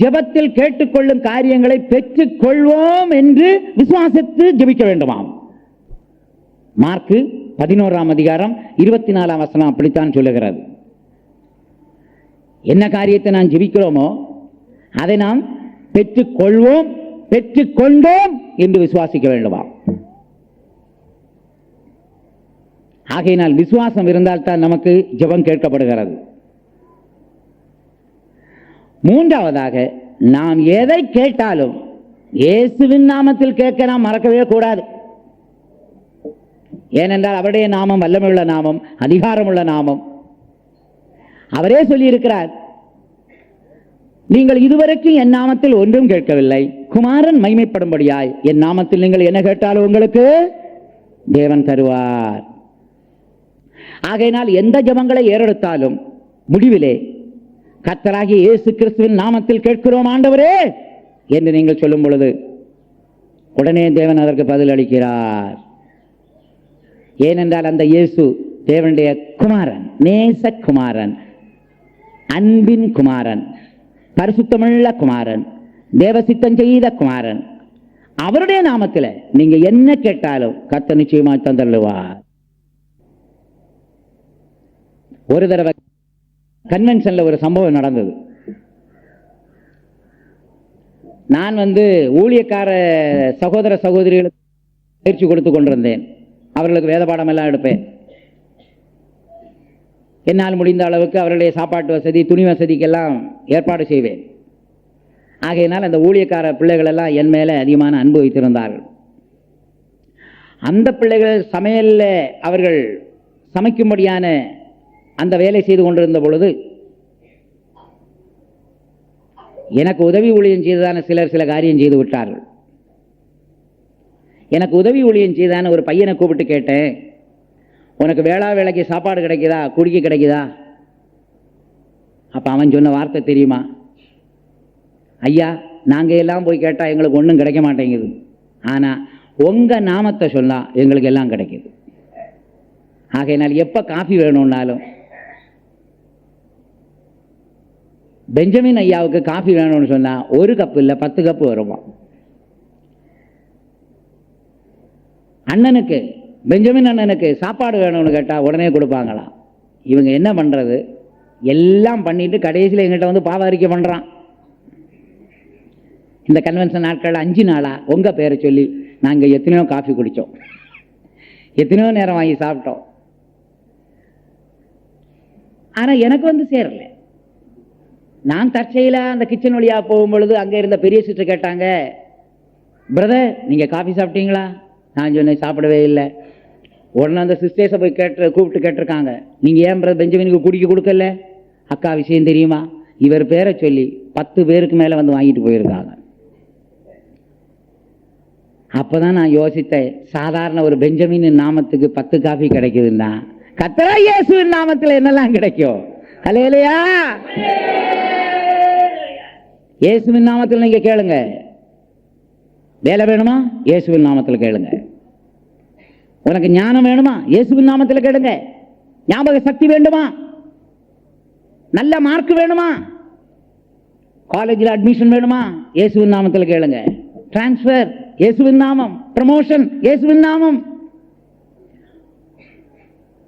ஜெபத்தில் கேட்டுக்கொள்ளும் காரியங்களை பெற்றுக் கொள்வோம் என்று விசுவாசித்து ஜெபிக்க வேண்டுமாம். மார்க்கு 11:24 வசனம் அப்படித்தான் சொல்லுகிறது. என்ன காரியத்தை நாம் ஜெபிக்கிறோமோ அதை நாம் பெற்றுக்கொள்வோம், பெற்றுக்கொண்டோம் என்று விசுவாசிக்க வேண்டுமாம். ஆகையினால் விசுவாசம் இருந்தால் தான் நமக்கு ஜெபம் கேட்கப்படுகிறது. மூன்றாவதாக, நாம் எதை கேட்டாலும் இயேசுவின் நாமத்தில் கேட்க நாம் மறக்கவே கூடாது. ஏனென்றால் அவருடைய நாமம் வல்லமையுள்ள நாமம், அதிகாரமுள்ள நாமம். அவரே சொல்லியிருக்கிறார், நீங்கள் இதுவரைக்கும் என் நாமத்தில் ஒன்றும் கேட்கவில்லை, குமாரன் மகிமைப்படும்படியாய் என் நாமத்தில் நீங்கள் என்ன கேட்டாலும் உங்களுக்கு தேவன் தருவார். ஆகையினால் எந்த ஜெபங்களை ஏறெடுத்தாலும் முடிவிலே கர்த்தராகிய இயேசு கிறிஸ்துவின் நாமத்தில் கேட்கிறோம் ஆண்டவரே என்று நீங்கள் சொல்லும் பொழுது உடனே தேவன் அதற்கு பதில் அளிக்கிறார். ஏனென்றால் அந்த இயேசு தேவனுடைய குமாரன், நேசகுமாரன், அன்பின் குமாரன், பரிசுத்தமுள்ள குமாரன், தேவசித்தம் செய்த குமாரன். அவருடைய நாமத்தில் நீங்க என்ன கேட்டாலும் கர்த்தர் நிச்சயமாய் தந்தருளுவார். ஒரு தடவை கன்வென்ஷன்ல ஒரு சம்பவம் நடந்தது. நான் ஊழியக்கார சகோதர சகோதரிகளுக்கு பயிற்சி கொடுத்து கொண்டிருந்தேன். அவர்களுக்கு வேத பாடம் எல்லாம் எடுப்பேன். என்னால் முடிந்த அளவுக்கு அவர்களுடைய சாப்பாட்டு வசதி, துணி வசதிக்கெல்லாம் ஏற்பாடு செய்வேன். ஆகையினால் அந்த ஊழியக்கார பிள்ளைகள் எல்லாம் என் மேலே அதிகமான அன்பு வைத்திருந்தார்கள். அந்த பிள்ளைகள் சமையலில் அவர்கள் சமைக்கும்படியான அந்த வேலை செய்து கொண்டிருந்த பொழுது எனக்கு உதவி ஊழியம் செய்ததான சிலர் சில காரியம் செய்து விட்டார்கள். எனக்கு உதவி ஊழியம் செய்தான ஒரு பையனை கூப்பிட்டு கேட்டேன், உனக்கு வேளைக்கு சாப்பாடு கிடைக்குதா, குடிக்க கிடைக்குதா? அப்போ அவன் சொன்ன வார்த்தை தெரியுமா? ஐயா, நாங்கள் எல்லாம் போய் கேட்டால் எங்களுக்கு ஒன்றும் கிடைக்க மாட்டேங்குது, ஆனால் உங்கள் நாமத்தை சொன்னால் எங்களுக்கு எல்லாம் கிடைக்குது. ஆகையினால் எப்போ காஃபி வேணும்னாலும் பெஞ்சமின் ஐயாவுக்கு காஃபி வேணும்னு சொன்னால் 1 கப்பு இல்லை 10 கப்பு வருமா. அண்ணனுக்கு, பெஞ்சமின் அண்ணனுக்கு சாப்பாடு வேணும்னு கேட்டால் உடனே கொடுப்பாங்களாம். இவங்க என்ன பண்ணுறது, எல்லாம் பண்ணிட்டு கடைசியில் எங்கிட்ட பாவ அறிக்கை பண்ணுறான். இந்த கன்வென்ஷன் நாட்கள் 5 நாளாக உங்கள் பேரை சொல்லி நாங்கள் எத்தனையோ காஃபி குடித்தோம், எத்தனையோ நேரம் வாங்கி சாப்பிட்டோம். ஆனா எனக்கு வந்து சேரல. நான் தற்செயலா அந்த கிச்சன் வழியா போகும் பொழுது அங்க இருந்த பெரிய சிஸ்டர் கேட்டாங்க, பிரதர் நீங்க காஃபி சாப்பிட்டீங்களா? நான் சொன்னேன் சாப்பிடவே இல்லை. உடனே அந்த சிஸ்டர்ஸை போய் கூப்பிட்டு கேட்டிருக்காங்க, நீங்க ஏன் பிரதர் பெஞ்சமினுக்கு குடிக்க கொடுக்கல? அக்கா விஷயம் தெரியுமா, இவர் பேரை சொல்லி 10 பேருக்கு மேல வந்து வாங்கிட்டு போயிருக்காங்க. அப்பதான் நான் யோசித்தேன், சாதாரண ஒரு பெஞ்சமின் நாமத்துக்கு 10 காஃபி கிடைக்குதுன்னா கர்த்தராகிய இயேசுவின் நாமத்தில் என்னெல்லாம் கிடைக்கும்? அல்லேலூயா. இயேசுவின் நாமத்தில் நீங்க கேளுங்க. வேலை வேணுமா? இயேசுவின் நாமத்தில் கேளுங்க. உனக்கு ஞானம் வேணுமா? இயேசுவின் நாமத்தில் கேளுங்க. ஞாபக சக்தி வேண்டுமா? நல்ல மார்க் வேணுமா? காலேஜில் அட்மிஷன் வேணுமா? இயேசுவின் நாமத்தில் கேளுங்க. டிரான்ஸ்பர் இயேசுவின் நாமம், ப்ரமோஷன் இயேசுவின் நாமம்.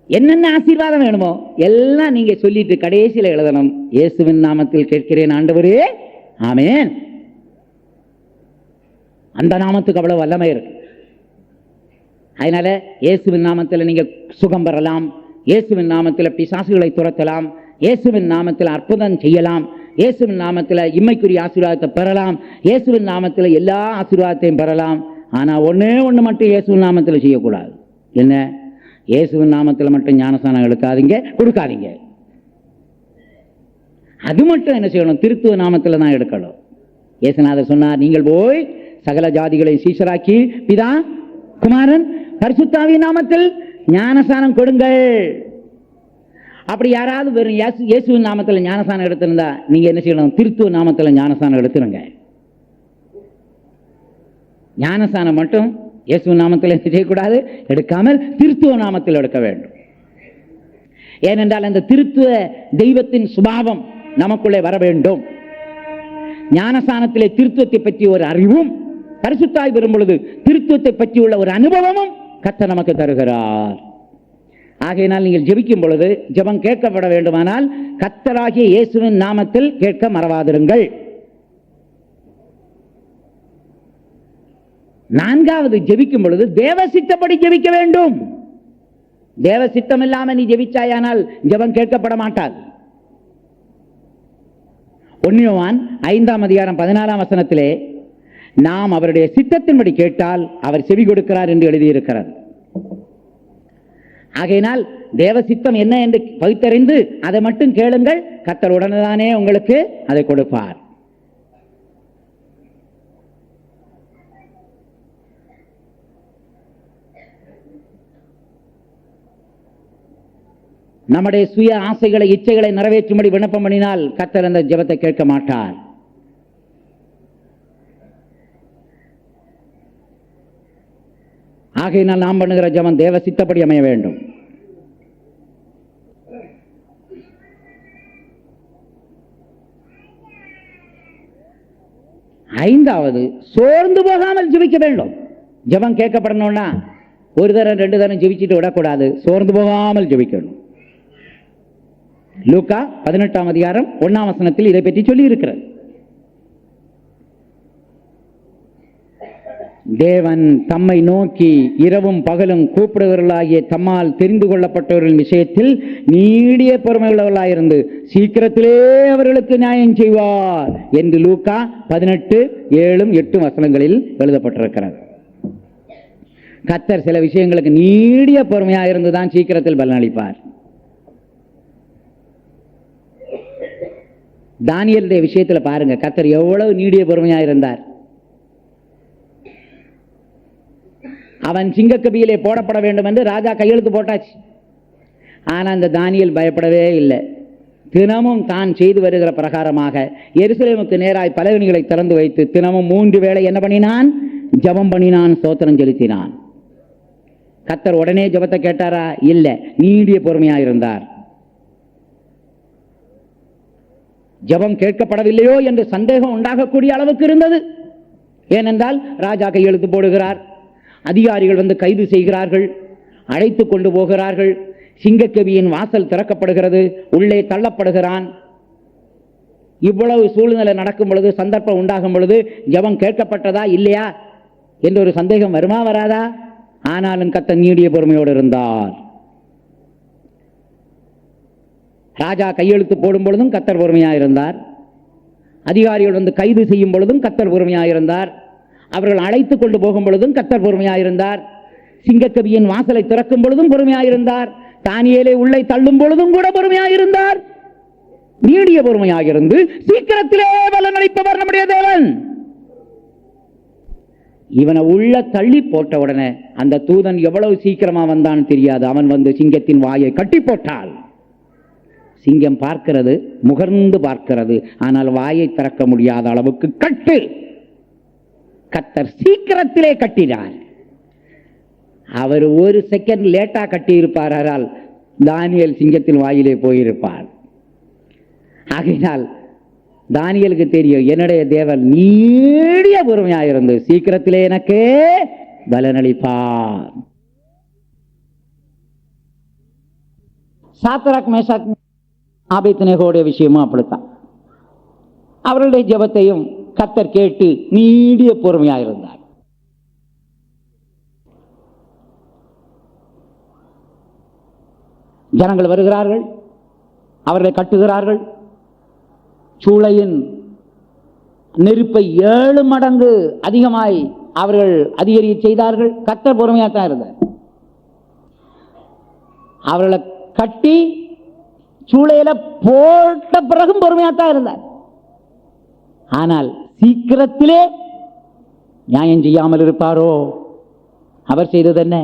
என்னென்ன ஆசீர்வாதம் வேணுமோ எல்லாம் நீங்க சொல்லிட்டு கடைசியில் எழுதணும், இயேசுவின் நாமத்தில் கேட்கிறேன் ஆண்டவரே, ஆமென். அந்த நாமத்துக்கு அவ்வளவு வல்லமை இருக்கு. அதனால இயேசுவின் நாமத்தில் நீங்க சுகம் பெறலாம், இயேசுவின் நாமத்தில் பிசாசுகளை துரத்தலாம், இயேசுவின் நாமத்தில் அற்புதம் செய்யலாம், இயேசுவின் நாமத்தில் இம்மைக்குரிய ஆசீர்வாதத்தை பெறலாம், இயேசுவின் நாமத்தில் எல்லா ஆசீர்வாதத்தையும் பெறலாம். ஆனா ஒண்ணே ஒண்ணு மட்டும் இயேசுவின் நாமத்தில் செய்யக்கூடாது. என்ன? இயேசுவின் நாமத்தில் மட்டும் ஞானஸ்நானம் எடுக்காதீங்க, கொடுக்காதீங்க. அது மட்டும் என்ன செய்யணும்? திருத்துவ நாமத்தில் தான் எடுக்கணும். இயேசுநாதர் சொன்னார், நீங்கள் போய் சகல ஜாதிகளை சீஷராக்கி பிதா குமாரன் பரிசுத்தாவியின் நாமத்தில் ஞானஸ்நானம் கொடுங்கள். அப்படி யாராவது வெறும் இயேசுவின் நாமத்தில் ஞானஸ்நானம் எடுத்திருந்தா நீங்க என்ன செய்யணும்? திருத்துவ நாமத்தில் ஞானஸ்நானம் எடுத்துருங்க. ஞானஸ்நானம் மட்டும் இயேசுவின் நாமத்தில் என்ன செய்யக்கூடாது? எடுக்காமல் திருத்துவ நாமத்தில் எடுக்க வேண்டும். ஏனென்றால் அந்த திருத்துவ தெய்வத்தின் சுபாவம் நமக்குள்ளே வர வேண்டும். ஞானஸ்நானத்திலே திருத்துவத்தை பற்றி ஒரு அறிவும், பரிசுத்தாய் வரும் பொழுது திருத்துவத்தை பற்றியுள்ள ஒரு அனுபவமும் கர்த்தர் நமக்கு தருகிறார். ஆகையினால் நீங்கள் ஜெபிக்கும் பொழுது ஜெபம் கேட்கப்பட வேண்டுமானால் கர்த்தராகிய இயேசுவின் நாமத்தில் கேட்க மறவாதிருங்கள். 4வது, ஜெபிக்கும் பொழுது தேவ சித்தப்படி ஜெபிக்க வேண்டும். தேவ சித்தம் இல்லாம நீ ஜெபிச்சாயானால் ஜெபம் கேட்கப்பட மாட்டாது. 1 யோவான் 5ஆம் அதிகாரம் 14ஆம் வசனத்திலே நாம் அவருடைய சித்தத்தின்படி கேட்டால் அவர் செவி கொடுக்கிறார் என்று எழுதியிருக்கிறார். ஆகையினால் தேவ சித்தம் என்ன என்று பகுத்தறிந்து அதை மட்டும் கேளுங்கள், கர்த்தர் உடனே உங்களுக்கு அதை கொடுப்பார். நம்முடைய சுய ஆசைகளை இச்சைகளை நிறைவேற்றும்படி விண்ணப்பம் பண்ணினால் கர்த்தர் அந்த ஜெபத்தை கேட்க மாட்டார். ஆகையினால் நாம் பண்ணுகிற ஜெபம் தேவ சித்தப்படி அமைய வேண்டும். ஐந்தாவது, சோர்ந்து போகாமல் ஜெபிக்க வேண்டும். ஜெபம் கேட்கப்படணும்னா ஒரு தரம் 2 தரம் ஜெபிச்சுட்டு விடக்கூடாது, சோர்ந்து போகாமல் ஜெபிக்கணும். லூக்கா 18ஆம் அதிகாரம் 1ஆம் வசனத்தில் இதை பற்றி சொல்லி இருக்கிறது. தேவன் தம்மை நோக்கி இரவும் பகலும் கூப்பிடுவர்களாகிய தம்மால் தெரிந்து கொள்ளப்பட்டவர்களின் விஷயத்தில் நீடிய பொறுமை உள்ளவர்களாயிருந்து சீக்கிரத்திலே அவர்களுக்கு நியாயம் செய்வார் என்று லூக்கா 18:7-8 வசனங்களில் எழுதப்பட்டிருக்கிறது. கர்த்தர் சில விஷயங்களுக்கு நீடிய பொறுமையாக இருந்துதான் சீக்கிரத்தில் பலனளிப்பார். தானியேலுடைய விஷயத்தில் பாருங்க, கர்த்தர் எவ்வளவு நீடிய பொறுமையாக இருந்தார். அவன் சிங்கக்கபியிலே போடப்பட வேண்டும் என்று ராஜா கையெழுத்து போட்டாச்சு. ஆனா அந்த தானியேல் பயப்படவே இல்லை. தினமும் தான் செய்து வருகிற பிரகாரமாக எருசலேமுக்கு நேராய் பலகணிகளை திறந்து வைத்து தினமும் 3 வேளை என்ன பண்ணினான்? ஜெபம் பண்ணினான், ஸ்தோத்திரம் செலுத்தினான். கர்த்தர் உடனே ஜெபத்தை கேட்டாரா? இல்லை, நீடிய பொறுமையாக இருந்தார். ஜெபம் கேட்கப்படவில்லையோ என்று சந்தேகம் உண்டாகக்கூடிய அளவுக்கு இருந்தது. ஏனென்றால் ராஜா கையெழுத்து போடுகிறார், அதிகாரிகள் வந்து கைது செய்கிறார்கள், அழைத்து கொண்டு போகிறார்கள், சிங்கக்கவியின் வாசல் திறக்கப்படுகிறது, உள்ளே தள்ளப்படுகிறான். இவ்வளவு சூழ்நிலை நடக்கும் பொழுது, சந்தர்ப்பம் உண்டாகும் பொழுது ஜெபம் கேட்கப்பட்டதா இல்லையா என்ற ஒரு சந்தேகம் வருமா வராதா? ஆனாலும் கர்த்தர் நீடிய பொறுமையோடு இருந்தார். ராஜா கையெழுத்து போடும் பொழுதும் கர்த்தர் பொறுமையாயிருந்தார். அதிகாரிகள் வந்து கைது செய்யும் பொழுதும் கர்த்தர் பொறுமையாயிருந்தார். அவர்கள் அழைத்து கொண்டு போகும் பொழுதும் கர்த்தர் பொறுமையாயிருந்தார். சிங்கக்கவியின் வாசலை திறக்கும் பொழுதும் பொறுமையாயிருந்தார். தானியேலை உள்ளே தள்ளும் பொழுதும் கூட பொறுமையாயிருந்தார். நீடிய பொறுமையாயிருந்து சீக்கிரத்திலே பலனளிப்பவர் நம்முடைய தேவன். இவனை உள்ள தள்ளி போட்ட உடனே அந்த தூதன் எவ்வளவு சீக்கிரமா வந்தான்னு தெரியாது. அவன் வந்து சிங்கத்தின் வாயை கட்டி போட்டால் சிங்கம் பார்க்கிறது, முகர்ந்து பார்க்கிறது, ஆனால் வாயை திறக்க முடியாத அளவுக்கு கட்டு. கர்த்தர் சீக்கிரத்திலே கட்டினார். அவர் ஒரு செகண்ட் லேட்டா கட்டி இருப்பாரால் தானியேல் சிங்கத்தின் வாயிலே போயிருப்பார். ஆகையினால் தானியேலுக்கு தெரியும், என்னுடைய தேவன் நீடிய பொறுமையாயிருந்து சீக்கிரத்திலே எனக்கு பலனளிப்பார். சாத்ராக் மேஷாக் ஆபேத்நேகோவுடைய விஷயமும் அப்படித்தான். அவர்களுடைய ஜெபத்தையும் கர்த்தர் கேட்டு நீடிய பொறுமையாயிருந்தார். ஜனங்கள் வருகிறார்கள், அவர்களை கட்டுகிறார்கள். சூளையின் நெருப்பை 7 மடங்கு அதிகமாய் அவர்கள் அதிகரிக்க செய்தார்கள். கர்த்தர் பொறுமையாத்தான் இருந்தார். அவர்களை கட்டி சூளையில போட்ட பிறகும் பொறுமையாத்தான் இருந்தார். ஆனால் சீக்கிரத்திலே நியாயம் செய்யாமல் இருப்பாரோ? அவர் செய்தது என்ன?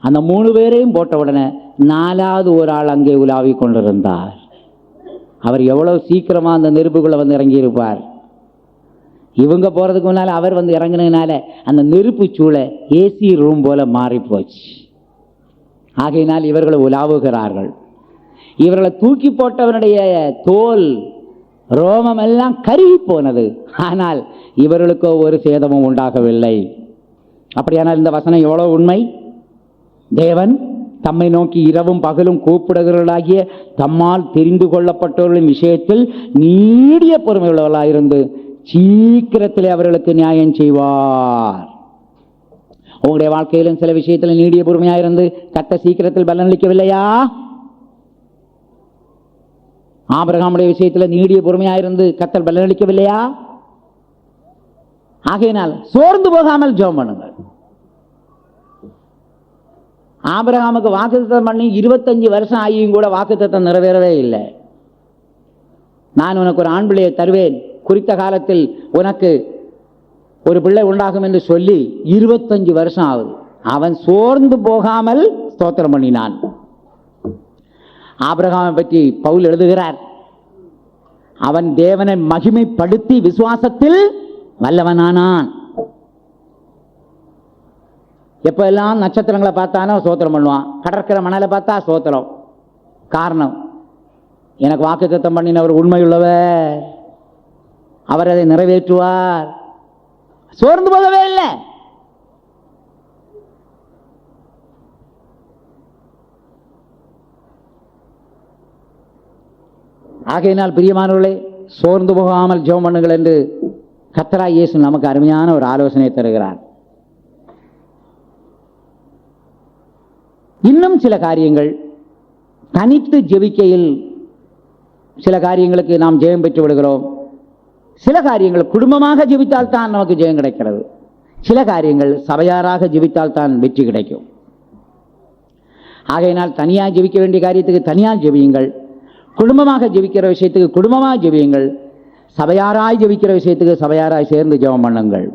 அந்த 3 பேரையும் போட்ட உடனே 4வது ஒரு ஆள் அங்கே உலாவி கொண்டிருந்தார். அவர் எவ்வளவு சீக்கிரமா அந்த நெருப்புக்குள்ள வந்து இறங்கி இருப்பார். இவங்க போறதுக்கு முன்னால அவர் வந்து இறங்கினதுனால அந்த நெருப்பு சூளை ஏசி ரூம் போல மாறி போச்சு. ஆகையினால் இவர்களை உலாவுகிறார்கள். இவர்களை தூக்கி போட்டவனுடைய தோல் ரோமம் எல்லாம் கருகி போனது. ஆனால் இவர்களுக்கோ ஒரு சேதமும் உண்டாகவில்லை. அப்படியானால் இந்த வசனம் எவ்வளவு உண்மை! தேவன் தம்மை நோக்கி இரவும் பகலும் கூப்பிடுகிறவர்களாகிய தம்மால் தெரிந்து கொள்ளப்பட்டவர்களின் விஷயத்தில் நீடிய பொறுமையுள்ளவர்களாயிருந்து சீக்கிரத்திலே அவர்களுக்கு நியாயம் செய்வார். உங்களுடைய வாழ்க்கையிலும் சில விஷயத்தில் நீடிய பொறுமையாயிருந்து கர்த்தர் சீக்கிரத்தில் பலனளிக்கவில்லையா? ஆபிரகாமுடைய விஷயத்தில் நீடிய பொறுமையாயிருந்து கர்த்தர் பலனளிக்கவில்லையா? ஆகையினால் சோர்ந்து போகாமல் ஜெபம் பண்ணுங்கள். ஆபிரகாமுக்கு வாக்குத்தத்தம் பண்ணி 25 வருஷம் ஆகியும் கூட வாக்குத்தத்தம் நிறைவேறவே இல்லை. நான் உனக்கு ஒரு ஆண் பிள்ளையை தருவேன், குறித்த காலத்தில் உனக்கு ஒரு பிள்ளை உண்டாகும் என்று சொல்லி 25 வருஷம் ஆகுது. அவன் சோர்ந்து போகாமல் ஸ்தோத்திரம் பண்ணினான். ஆபிரகாமை பற்றி பவுல் எழுதுகிறார், அவன் தேவனை மகிமைப்படுத்தி விசுவாசத்தில் வல்லவனானான். எப்ப எல்லாம் நட்சத்திரங்களை பார்த்தானோ சோத்திரம் பண்ணுவான், கடற்கரை மணலை பார்த்தா சோத்திரம். காரணம், எனக்கு வாக்குத்தத்தம் பண்ணினவர் உண்மையுள்ளவர், அவர் அதை நிறைவேற்றுவார். சோர்ந்து போகவே இல்லை. ஆகையினால் பிரியமானவர்களே, சோர்ந்து போகாமல் ஜெபம் பண்ணுங்கள் என்று கர்த்தராகிய இயேசு நமக்கு அருமையான ஒரு ஆலோசனை தருகிறார். இன்னும் சில காரியங்கள் தனித்து ஜெபிக்கையில் சில காரியங்களுக்கு நாம் ஜெயம் பெற்று விடுகிறோம். சில காரியங்கள் குடும்பமாக ஜெபித்தால் தான் நமக்கு ஜெயம் கிடைக்கிறது. சில காரியங்கள் சபையாராக ஜெபித்தால் தான் வெற்றி கிடைக்கும். ஆகையினால் தனியாக ஜெபிக்க வேண்டிய காரியத்துக்கு தனியாக ஜெபியுங்கள், குடும்பமாக ஜெபிக்கிற விஷயத்துக்கு குடும்பமாக ஜெபியுங்கள், சபையாராய் ஜெபிக்கிற விஷயத்துக்கு சபையாராய் சேர்ந்து ஜெபம் பண்ணுங்கள்.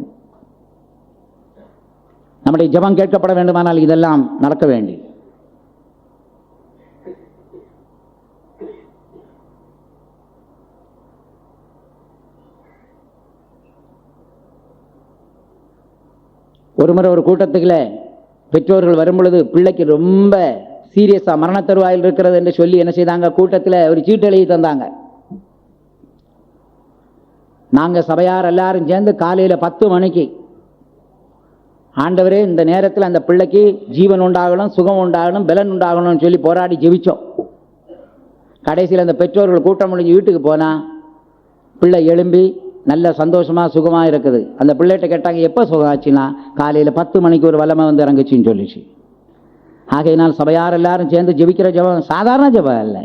நம்முடைய ஜெபம் கேட்கப்பட வேண்டுமானால் இதெல்லாம் நடக்க வேண்டும். ஒருமுறை ஒரு கூட்டத்துக்குள்ள பெற்றோர்கள் வரும் பொழுது பிள்ளைக்கு ரொம்ப சீரியஸா மரண தருவாயில் இருக்கிறது என்று சொல்லி என்ன செய்தாங்க, கூட்டத்தில் ஒரு சீட்டு எழுதி தந்தாங்க. நாங்க சபையார் எல்லாரும் சேர்ந்து காலையில 10 மணிக்கு, ஆண்டவரே இந்த நேரத்தில் அந்த பிள்ளைக்கு ஜீவன் உண்டாகணும், சுகம் உண்டாகணும், பலன் உண்டாகணும்னு சொல்லி போராடி ஜெபிச்சோம். கடைசியில் அந்த பெற்றோர்கள் கூட்டம் முடிஞ்சு வீட்டுக்கு போனா பிள்ளை எழும்பி நல்ல சந்தோஷமா சுகமா இருக்குது. அந்த பிள்ளைகிட்ட கேட்டாங்க, எப்போ சுகம் ஆச்சுன்னா காலையில் 10 மணிக்கு ஒரு வல்லமை வந்து இறங்குச்சின்னு சொல்லிச்சு. ஆகையினால் சபையார் எல்லாரும் சேர்ந்து ஜெபிக்கிற ஜெபம் சாதாரண ஜெபம் அல்ல.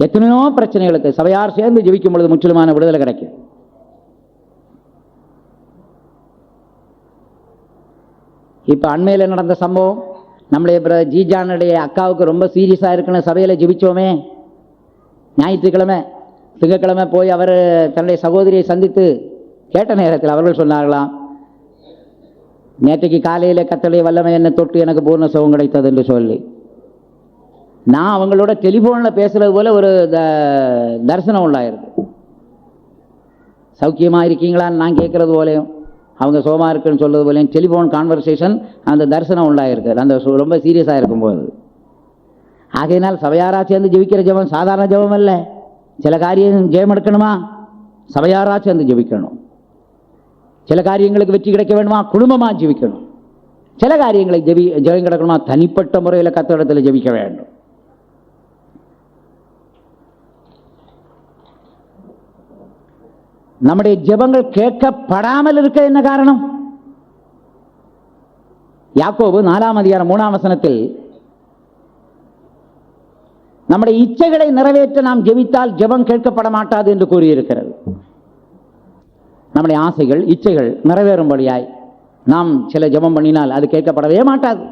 எத்தனையோ பிரச்சனைகளுக்கு சபையார் சேர்ந்து ஜெபிக்கும் பொழுது முற்றிலுமான விடுதலை கிடைக்கும். இப்ப அண்மையில் நடந்த சம்பவம், நம்முடைய ஜீஜானுடைய அக்காவுக்கு ரொம்ப சீரியஸா இருக்குன்னு சபையில ஜெபிச்சோமே, ஞாயிற்றுக்கிழமை திங்கக்கிழமை போய் அவர் தன்னுடைய சகோதரியை சந்தித்து கேட்ட நேரத்தில் அவர்கள் சொன்னார்களாம், நேற்றைக்கு காலையில கர்த்தருடைய வல்லமை என்னை தொட்டு எனக்கு பூர்ண சுகம் கிடைத்தது என்று சொல்லி. நான் அவங்களோட டெலிஃபோனில் பேசுறது போல ஒரு தரிசனம் உண்டாயிருக்கு. சௌக்கியமா இருக்கீங்களான்னு நான் கேட்கறது போலையும், அவங்க சோமா இருக்குன்னு சொல்றது போலையும் டெலிஃபோன் கான்வர்சேஷன் அந்த தரிசனம் உண்டாயிருக்கு, அந்த ரொம்ப சீரியஸாக இருக்கும்போது. ஆகையினால் சபையாரா சேர்ந்து ஜெபிக்கிற ஜெபம் சாதாரண ஜெபம் அல்ல. சில காரியம் ஜெயம் எடுக்கணுமா, சபையாரா சேர்ந்து ஜெபிக்கணும். சில காரியங்களுக்கு வெற்றி கிடைக்க வேண்டுமா, குடும்பமா ஜெபிக்கணும். சில காரியங்களை ஜெயம் கிடைக்கணுமா, தனிப்பட்ட முறையில் கர்த்தரிடத்தில் ஜெபிக்க வேண்டும். நம்முடைய ஜெபங்கள் கேட்கப்படாமல் இருக்க என்ன காரணம்? யாக்கோபு 4ஆம் அதிகாரம் 3ஆம் வசனத்தில் நம்முடைய இச்சைகளை நிறைவேற்ற நாம் ஜெபித்தால் ஜெபம் கேட்கப்பட மாட்டாது என்று கூறியிருக்கிறது. நம்முடைய ஆசைகள் இச்சைகள் நிறைவேறும்படியாய் நாம் சில ஜெபம் பண்ணினால் அது கேட்கப்படவே மாட்டாது.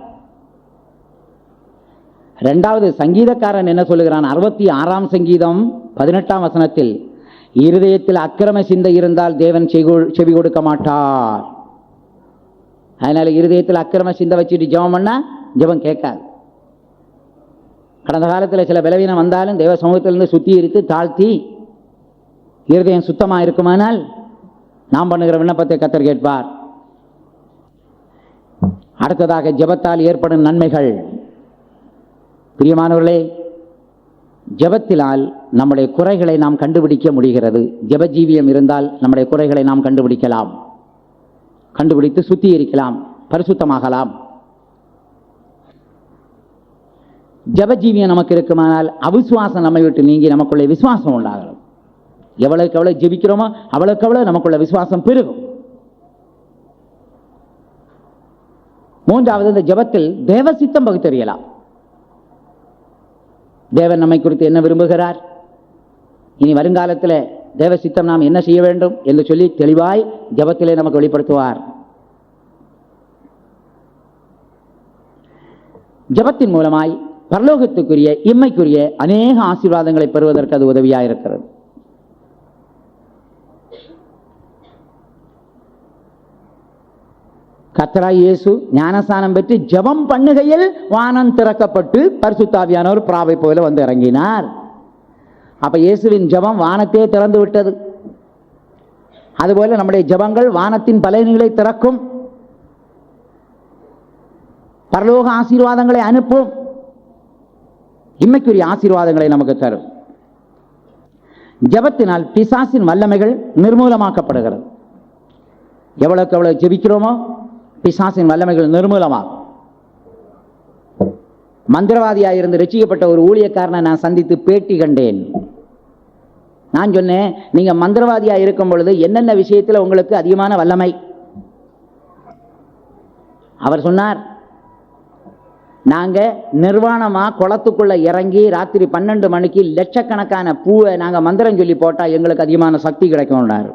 இரண்டாவது சங்கீதக்காரன் என்ன சொல்லுகிறான்? 66ஆம் சங்கீதம் 18ஆம் வசனத்தில், இருதயத்தில் அக்கிரம சிந்தை இருந்தால் தேவன் செவி கொடுக்க மாட்டார். அதனால இருதயத்தில் அக்கிரம சிந்தை வச்சுட்டு ஜெபம் பண்ணா ஜெபம் கேட்காது. கடந்த காலத்தில் சில பலவீனம் வந்தாலும் தேவ சமூகத்திலிருந்து சுத்திகரித்து தாழ்த்தி இருதயம் சுத்தமாக இருக்குமானால் நாம் பண்ணுகிற விண்ணப்பத்தை கர்த்தர் கேட்பார். அடுத்ததாக ஜெபத்தால் ஏற்படும் நன்மைகள். பிரியமானவர்களே, ஜெபத்தினால் நம்முடைய குறைகளை நாம் கண்டுபிடிக்க முடிகிறது. ஜெபஜீவியம் இருந்தால் நம்முடைய குறைகளை நாம் கண்டுபிடிக்கலாம், கண்டுபிடித்து சுத்திகரிக்கலாம், பரிசுத்தமாகலாம். ஜெபஜீவியம் நமக்கு இருக்குமானால் அவிசுவாசம் நம்மை விட்டு நீங்கி நமக்குள்ளே விசுவாசம் உண்டாகலாம். எவ்வளவுக்கு எவ்வளவு ஜெபிக்கிறோமோ அவ்வளவுக்கு எவ்வளவு நமக்குள்ள விசுவாசம் பெருகும். மூன்றாவது, இந்த ஜெபத்தில் தேவ சித்தம் பகுத்தறியலாம். தேவன் நம்மை குறித்து என்ன விரும்புகிறார், இனி வருங்காலத்தில் தேவ சித்தம் நாம் என்ன செய்ய வேண்டும் என்று சொல்லி தெளிவாய் ஜெபத்திலே நமக்கு வெளிப்படுத்துவார். ஜெபத்தின் மூலமாய் பரலோகத்துக்குரிய இம்மைக்குரிய அநேக ஆசீர்வாதங்களை பெறுவதற்கு அது உதவியாக இருக்கிறது. கர்த்தராகிய இயேசு ஞானஸ்நானம் பெற்று ஜெபம் பண்ணுகையில் வானம் திறக்கப்பட்டு பரிசுத்த ஆவியானவர் பிராவை போல வந்து இறங்கினார். அப்ப இயேசுவின் ஜெபம் வானத்தையே திறந்து விட்டது. அதுபோல நம்முடைய ஜெபங்கள் வானத்தின் பலன்களை திறக்கும், பரலோக ஆசீர்வாதங்களை அனுப்பும், இம்மைக்குரிய ஆசீர்வாதங்களை நமக்கு தரும். ஜெபத்தினால் பிசாசின் வல்லமைகள் நிர்மூலமாக்கப்படுகிறது. எவ்வளவுக்கு எவ்வளவு ஜெபிக்கிறோமோ பிசாசின் வல்லமைகள் நிர்மூலமாகும். மந்திரவாதியாக இருந்து ரட்சிக்கப்பட்ட ஒரு ஊழியக்காரனை நான் சந்தித்து பேட்டி கண்டேன். நான் சொன்னேன், நீங்க மந்திரவாதியாக இருக்கும் பொழுது என்னென்ன விஷயத்தில் உங்களுக்கு அதிகமான வல்லமை? அவர் சொன்னார், நாங்க நிர்வாணமா குளத்துக்குள்ள இறங்கி ராத்திரி 12 மணிக்கு லட்சக்கணக்கான பூவை நாங்க மந்திரம் சொல்லி போட்டா எங்களுக்கு அதிகமான சக்தி கிடைக்கும்னாரு.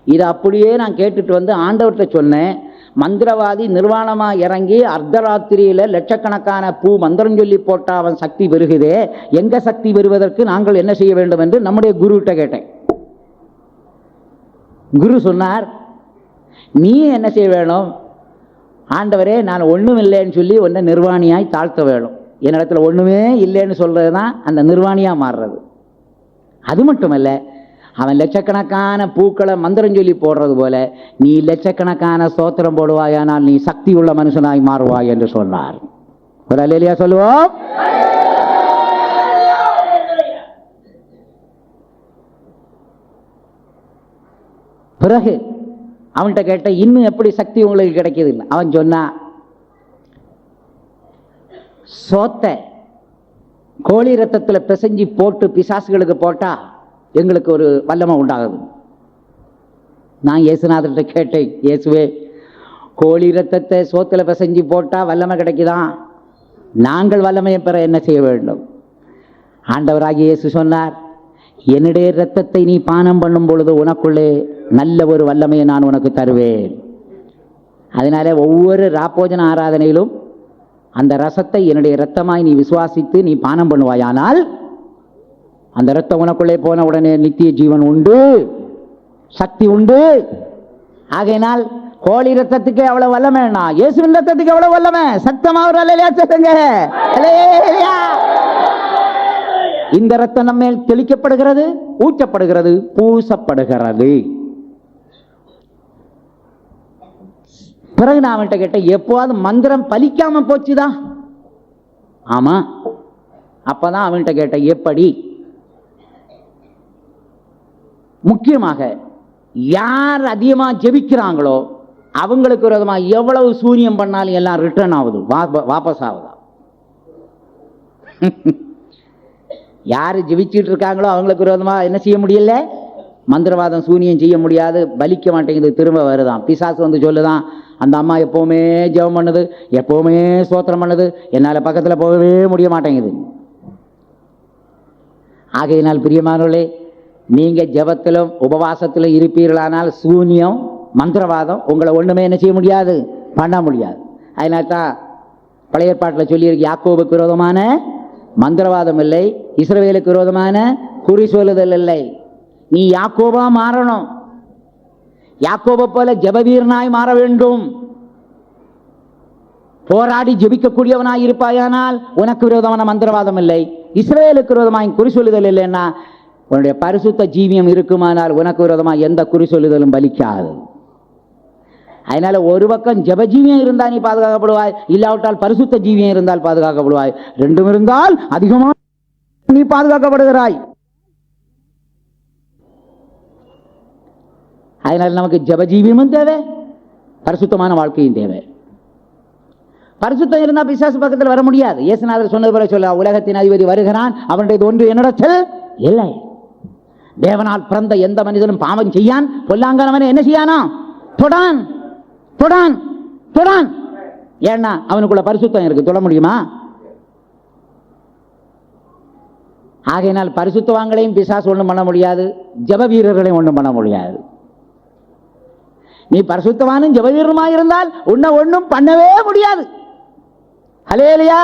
இதை அப்படியே நான் கேட்டுட்டு வந்து ஆண்டவர்கிட்ட சொன்னேன், மந்திரவாதி நிர்வாணமா இறங்கி அர்த்தராத்திரியில லட்சக்கணக்கான பூ மந்திரம் சொல்லி போட்டா அவன் சக்தி பெறுகிறதே, எங்க சக்தி பெறுவதற்கு நாங்கள் என்ன செய்ய வேண்டும் என்று நம்முடைய குருகிட்ட கேட்டேன். குரு சொன்னார், நீ என்ன செய்ய வேணும்? ஆண்டவரே, நான் ஒண்ணும் இல்லைன்னு சொல்லி ஒன்றை நிர்வாணியாய் தாழ்த்த வேணும். என்னிடத்துல ஒண்ணுமே இல்லைன்னு சொல்றதுதான் அந்த நிர்வாணியா மாறுறது. அது மட்டுமல்ல, அவன் லட்சக்கணக்கான பூக்களை மந்திரம் சொல்லி போடுறது போல நீ லட்சக்கணக்கான ஸ்தோத்திரம் போடுவாயானால் நீ சக்தி உள்ள மனுஷனாய் மாறுவாய் என்று சொன்னார். ஒரு அல்லேலூயா சொல்லுவோம். பிறகு அவன்கிட்ட கேட்ட, இன்னும் எப்படி சக்தி உங்களுக்கு கிடைக்குது? அவன் சொன்னா, சோத்தை கோழி ரத்தத்தில் பிசைஞ்சி போட்டு பிசாசுகளுக்கு போட்டா எங்களுக்கு ஒரு வல்லமை உண்டாகுது. நான் இயேசுநாதர்கிட்ட கேட்டேன், இயேசுவே, கோழி ரத்தத்தை சோத்துல பிசைஞ்சி போட்டா வல்லமை கிடைக்குதான், நாங்கள் வல்லமையை பெற என்ன செய்ய வேண்டும்? ஆண்டவராகிய இயேசு சொன்னார், என்னுடைய இரத்தத்தை நீ பானம் பண்ணும் பொழுது உனக்குள்ளே நல்ல ஒரு வல்லமையை நான் உனக்கு தருவேன். அதனால ஒவ்வொரு ராப்போஜன ஆராதனையிலும் அந்த ரசத்தை என்னுடைய இரத்தமாய் நீ விசுவாசித்து நீ பானம் பண்ணுவாயானால் அந்த இரத்தம் உனக்குள்ளே போன உடனே நித்திய ஜீவன் உண்டு, சக்தி உண்டு. ஆகையினால் கோழி ரத்தத்துக்கு எவ்வளவு வல்லமைன்னா இயேசுவின் ரத்தத்துக்கு எவ்வளவு வல்லமை. சத்தமா ஒரு அல்லேலூயா சொல்லுங்க. அல்லேலூயா. இந்த ரத்தம் நம்ம மேல் தெளிக்கப்படுகிறது, ஊற்றப்படுகிறது, பூசப்படுகிறது. பிறகு நான் அவன்கிட்ட கேட்டேன், எப்போது மந்திரம் பலிக்காம போச்சுதா? ஆமா. அப்பதான் அவன்கிட்ட கேட்டேன், எப்படி? முக்கியமாக யார் அதிகமா ஜெபிக்கிறாங்களோ அவங்களுக்கு விரோதமா எவ்வளவு சூனியம் பண்ணாலும் எல்லாம் ரிட்டர்ன் ஆகுது, வாபஸ் ஆகுதா? யாரு ஜெபிச்சுட்டு இருக்காங்களோ அவங்களுக்கு விரோதமா என்ன செய்ய முடியல? மந்திரவாதம் சூனியம் செய்ய முடியாது, பலிக்க மாட்டேங்குது, திரும்ப வருதான். பிசாசு வந்து சொல்லுதான், அந்த அம்மா எப்பவுமே ஜெபம் பண்ணுது, எப்பவுமே ஸ்தோத்திரம் பண்ணுது, என்னால பக்கத்துல போகவே முடிய மாட்டேங்குது. ஆகையினால் பிரியமானவர்களே, நீங்க ஜெபத்திலும் உபவாசத்திலும் இருப்பீர்களானால் சூனியம் மந்திரவாதம் உங்களை ஒண்ணுமே என்ன செய்ய முடியாது, பண்ண முடியாது. அதனால தான் பழைய ஏற்பாட்டில் சொல்லியிருக்கு, யாக்கோபுக்கு விரோதமான மந்திரவாதம் இல்லை, இஸ்ரவேலுக்கு விரோதமான குறி சொல்லுதல் இல்லை. நீ யாக்கோபா மாறணும், யாக்கோபை போல ஜெபவீரனாய் மாற வேண்டும். போராடி ஜெபிக்கக்கூடியவனாய் இருப்பாயானால் உனக்கு விரோதமான மந்திரவாதம் இல்லை, இஸ்ரவேலுக்கு விரோதமாய் குறி சொல்லுதல் இல்லைன்னா உன்னுடைய பரிசுத்த ஜீவியம் இருக்குமானால் உனக்கு விரோதமாக எந்த குறி சொல்லுதலும் பலிக்காது. அதனால ஒரு பக்கம் ஜெப ஜீவியம் இருந்தால் நீ பாதுகாக்கப்படுவாய், இல்லாவிட்டால் பரிசுத்த ஜீவியம் இருந்தால் பாதுகாக்கப்படுவாய். ரெண்டும் இருந்தால் அதிகமாக நீ பாதுகாக்கப்படுகிறாய். அதனால நமக்கு ஜெப ஜீவியமும் தேவை, பரிசுத்தமான வாழ்க்கையும் தேவை. பரிசுத்தம் இருந்தா பிசாசு பக்கத்தில் வர முடியாது. இயேசுநாதர் சொன்னது போல சொல்ல, உலகத்தின் அதிபதி வருகிறான், அவனுடைய ஒன்று என்னிடத்தில் இல்லை. தேவனால் பிறந்த எந்த மனிதனும் பாவம் செய்யான், பொல்லாங்கனவனை என்ன செய்யானா? தொடான் தொடான் தொடான். ஏன்னா அவனுக்குள்ள பரிசுத்தம் இருக்கு, தொட முடியுமா? ஆகையினால் பரிசுத்தவான்களையும் பிசாசு ஒண்ணும் பண்ண முடியாது, ஜெப வீரர்களையும் ஒண்ணும் பண்ண முடியாது. நீ பரிசுத்தவானும் ஜெப வீரருமாய் இருந்தால் உன்னை ஒண்ணும் பண்ணவே முடியாது. அல்லேலூயா.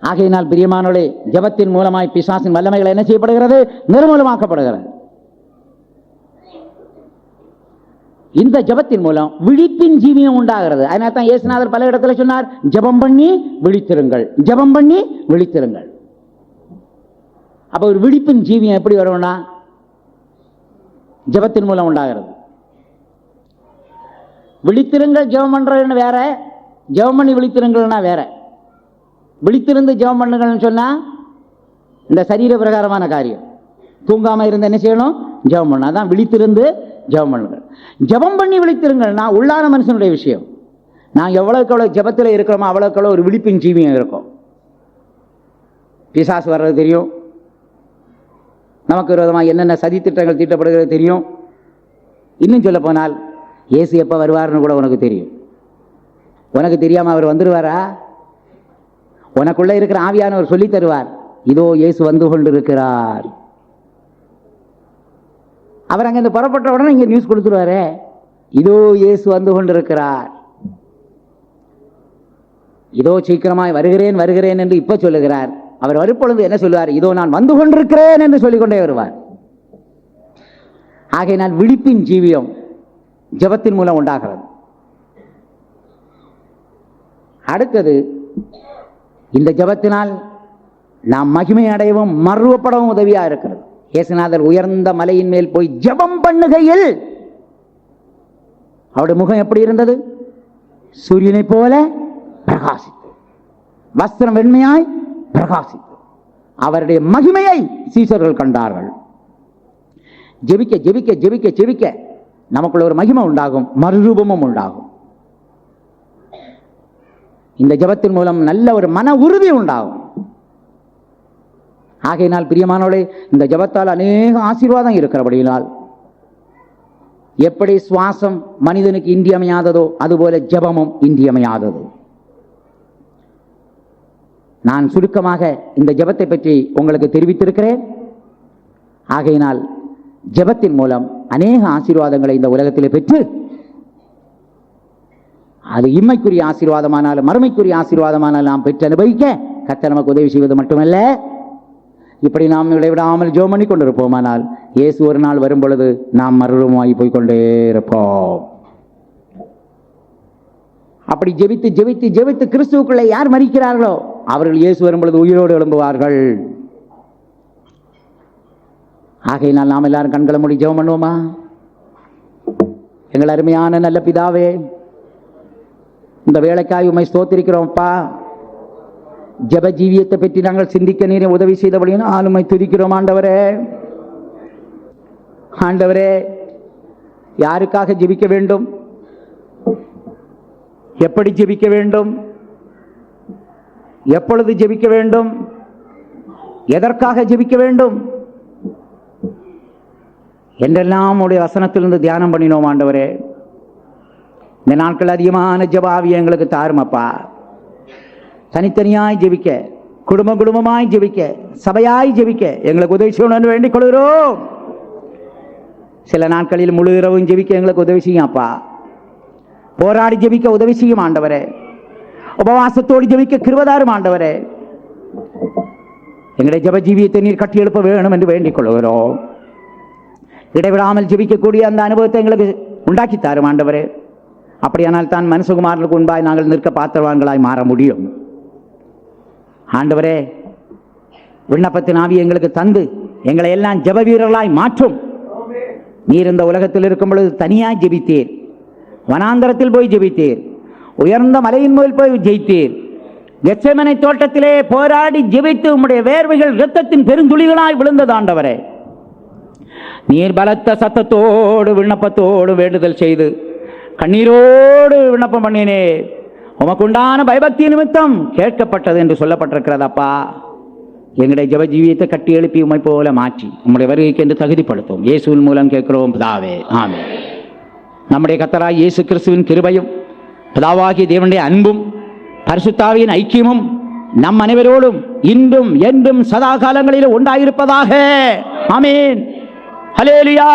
ஆகையினால் பிரியமானவர்களே, ஜெபத்தின் மூலமாய் பிசாசின் வல்லமைகள் என்ன செய்யப்படுகிறது? நிர்மூலமாக்கப்படுகிறது. இந்த ஜெபத்தின் மூலம் விழிப்பின் ஜீவியம் உண்டாகிறது. அதனால தான் இயேசுநாதர் பல இடத்துல சொன்னார், ஜெபம் பண்ணி விழித்திருங்கள், ஜெபம் பண்ணி விழித்திருங்கள். அப்ப ஒரு விழிப்பின் ஜீவியம் எப்படி வரும்னா ஜெபத்தின் மூலம் உண்டாகிறது. விழித்திருங்கள் ஜெபம் பண்றதுன்னு வேற, ஜெபம் பண்ணி விழித்திருங்கள்னா வேற. விழித்திருந்து ஜெபம் பண்ணுங்கள்னு சொன்னா இந்த சரீர பிரகாரமான காரியம். தூங்காம இருந்து என்ன செய்யணும்? ஜெபம் பண்ணணும். அதான் விழித்திருந்து ஜெபம் பண்ணுங்க. ஜெபம் பண்ணி விழித்திருங்கள்னா உள்ளான மனுஷனுடைய விஷயம். நான் எவ்வளவுக்கு எவ்வளவு ஜெபத்தில் இருக்கிறோமோ அவ்வளவுக்கு எவ்வளவு ஒரு விழிப்பின் ஜீவியம் இருக்கும். பிசாசு வர்றது தெரியும், நமக்கு விரோதமாக என்னென்ன சதி திட்டங்கள் தீட்டப்படுகிறது தெரியும். இன்னும் சொல்ல போனால் இயேசு எப்போ வருவார்னு கூட உனக்கு தெரியும். உனக்கு தெரியாம அவர் வந்துடுவாரா? உனக்குள்ள இருக்கிற ஆவியானவர் சொல்லி தருவார், இதோ இயேசு வந்து கொண்டிருக்கிறார். அவர் அங்கிருந்து புறப்பட்ட உடனே இங்க நியூஸ் கொடுத்துருவாரு, இதோ இயேசு வந்து கொண்டிருக்கிறார், இதோ சீக்கிரமாய் வருகிறேன் வருகிறேன் என்று இப்ப சொல்லுகிறார். அவர் வரும்பொழுது என்ன சொல்லுவார்? இதோ நான் வந்து கொண்டிருக்கிறேன் என்று சொல்லிக்கொண்டே வருவார். ஆகையினால் விழிப்பின் ஜீவியம் ஜெபத்தின் மூலம் உண்டாகிறது. அடுத்தது, இந்த ஜெபத்தினால் நாம் மகிமை அடையவும் மறுவப்படவும் உதவியா இருக்கிறது. இயேசுநாதர் உயர்ந்த மலையின் மேல் போய் ஜெபம் பண்ணுகையில் அவருடைய முகம் எப்படி இருந்தது? சூரியனை போல பிரகாசித்து, வஸ்திரம் வெண்மையாய் பிரகாசித்து, அவருடைய மகிமையை சீசர்கள் கண்டார்கள். ஜெபிக்க ஜெபிக்க ஜெபிக்க ஜெபிக்க நமக்குள்ள ஒரு மகிமை உண்டாகும், மறுரூபமும் உண்டாகும். இந்த ஜெபத்தின் மூலம் நல்ல ஒரு மன உறுதி உண்டாகும். ஆகையினால் பிரியமானவர்களே, இந்த ஜெபத்தால் அநேக ஆசீர்வாதம் இருக்கிறபடியினால் எப்படி சுவாசம் மனிதனுக்கு இன்றியமையாததோ அதுபோல ஜெபமும் இன்றியமையாதது. நான் சுருக்கமாக இந்த ஜெபத்தை பற்றி உங்களுக்கு தெரிவித்திருக்கிறேன். ஆகையினால் ஜெபத்தின் மூலம் அநேக ஆசீர்வாதங்களை இந்த உலகத்தில் பெற்று, அது இம்மைக்குரிய ஆசீர்வாதமானாலும் மறுமைக்குரிய ஆசீர்வாதமானாலும் நாம் பெற்று அனுபவிக்க கர்த்தர் நமக்கு உதவி செய்வது மட்டுமல்ல, இப்படி நாம் இடைவிடாமல் ஜெபம் பண்ணி கொண்டிருப்போமானால் இயேசு ஒரு நாள் வரும் பொழுது நாம் மறுரூபமாகி போய்கொண்டே இருப்போம். அப்படி ஜெபித்து ஜெபித்து ஜெபித்து கிறிஸ்துவுக்குள்ளே யார் மரிக்கிறார்களோ அவர்கள் இயேசு வரும் பொழுது உயிரோடு எழும்புவார்கள். ஆகையினால் நாம் எல்லாரும் கண்களை மூடி ஜெபம் பண்ணுவோமா? எங்கள் அருமையான நல்ல பிதாவே, இந்த வேலைக்காய் உம்மை ஸ்தோத்திரிக்கிறோம்ப்பா. ஜெப ஜீவியத்தை பற்றி நாங்கள் சிந்திக்க நீரை உதவி செய்தபடியும் ஆளுமை துதிக்கிறோம். ஆண்டவரே, ஆண்டவரே, யாருக்காக ஜெபிக்க வேண்டும், எப்படி ஜெபிக்க வேண்டும், எப்பொழுது ஜெபிக்க வேண்டும், எதற்காக ஜெபிக்க வேண்டும் என்றெல்லாம் உடைய வசனத்திலிருந்து தியானம் பண்ணினோம். ஆண்டவரே, இந்த நாட்கள் அதிகமான ஜெபாவியை எங்களுக்கு தாருமப்பா. தனித்தனியாய் ஜெபிக்க, குடும்ப குடும்பமாய் ஜெபிக்க, சபையாய் ஜெபிக்க எங்களுக்கு உதவி செய்யணும்னு வேண்டிக் கொள்கிறோம். சில நாட்களில் முழு இரவும் ஜெபிக்க எங்களுக்கு உதவி செய்யும் அப்பா. போராடி ஜெபிக்க உதவி செய்யும் ஆண்டவரே. உபவாசத்தோடு ஜெபிக்க கிருபதாரும் ஆண்டவரே. எங்களுடைய ஜெப ஜீவியத்தை நீர் கட்டி எழுப்ப வேணும் என்று வேண்டிக் கொள்கிறோம். இடைவிடாமல் ஜெபிக்கக்கூடிய அந்த அனுபவத்தை எங்களுக்கு உண்டாக்கி தாரும் ஆண்டவரே. அப்படியானால் தான் மனுஷகுமாரனுக்கு முன்பாய் நாங்கள் நிற்க பாத்திரவான்களாய் மாற முடியும். ஆண்டவரே, விண்ணப்பத்தின் ஆவி எங்களுக்கு தந்து எங்களை எல்லாம் ஜெப வீரர்களாய் மாற்றும். நீர் இந்த உலகத்தில் இருக்கும் பொழுது தனியாய் ஜெபித்தீர், வனாந்தரத்தில் போய் ஜெபித்தீர், உயர்ந்த மலையின் மேல் போய் ஜெயித்தீர், கெத்செமனை தோட்டத்திலே போராடி ஜெபித்து உம்முடைய வேர்வைகள் இரத்தத்தின் பெருந்துளிகளாய் விழுந்தது. ஆண்டவரே, நீர் பலத்த சத்தத்தோடு விண்ணப்பத்தோடு வேண்டுதல் செய்து கண்ணீரோடு விண்ணப்பம் பண்ணினே, உமக்குண்டான பயபக்தி நிமித்தம் கேட்கப்பட்டது என்று சொல்லப்பட்டிருக்கிறதப்பா. எங்களுடைய ஜெப ஜீவியத்தை கட்டி எழுப்பி உம்மை போல மாற்றி உம்முடைய வருகைக்கு என்று தகுதிப்படுத்தும். இயேசுவின் மூலம் கேட்கிறோம் பிதாவே, ஆமென். நம்முடைய கர்த்தராகிய இயேசு கிறிஸ்துவின் கிருபையும் பிதாவாகிய தேவனுடைய அன்பும் பரிசுத்தாவியின் ஐக்கியமும் நம் அனைவரோடும் இன்றும் என்றும் சதா காலங்களிலும் உண்டாயிருப்பதாக. ஆமென். ஹல்லேலூயா.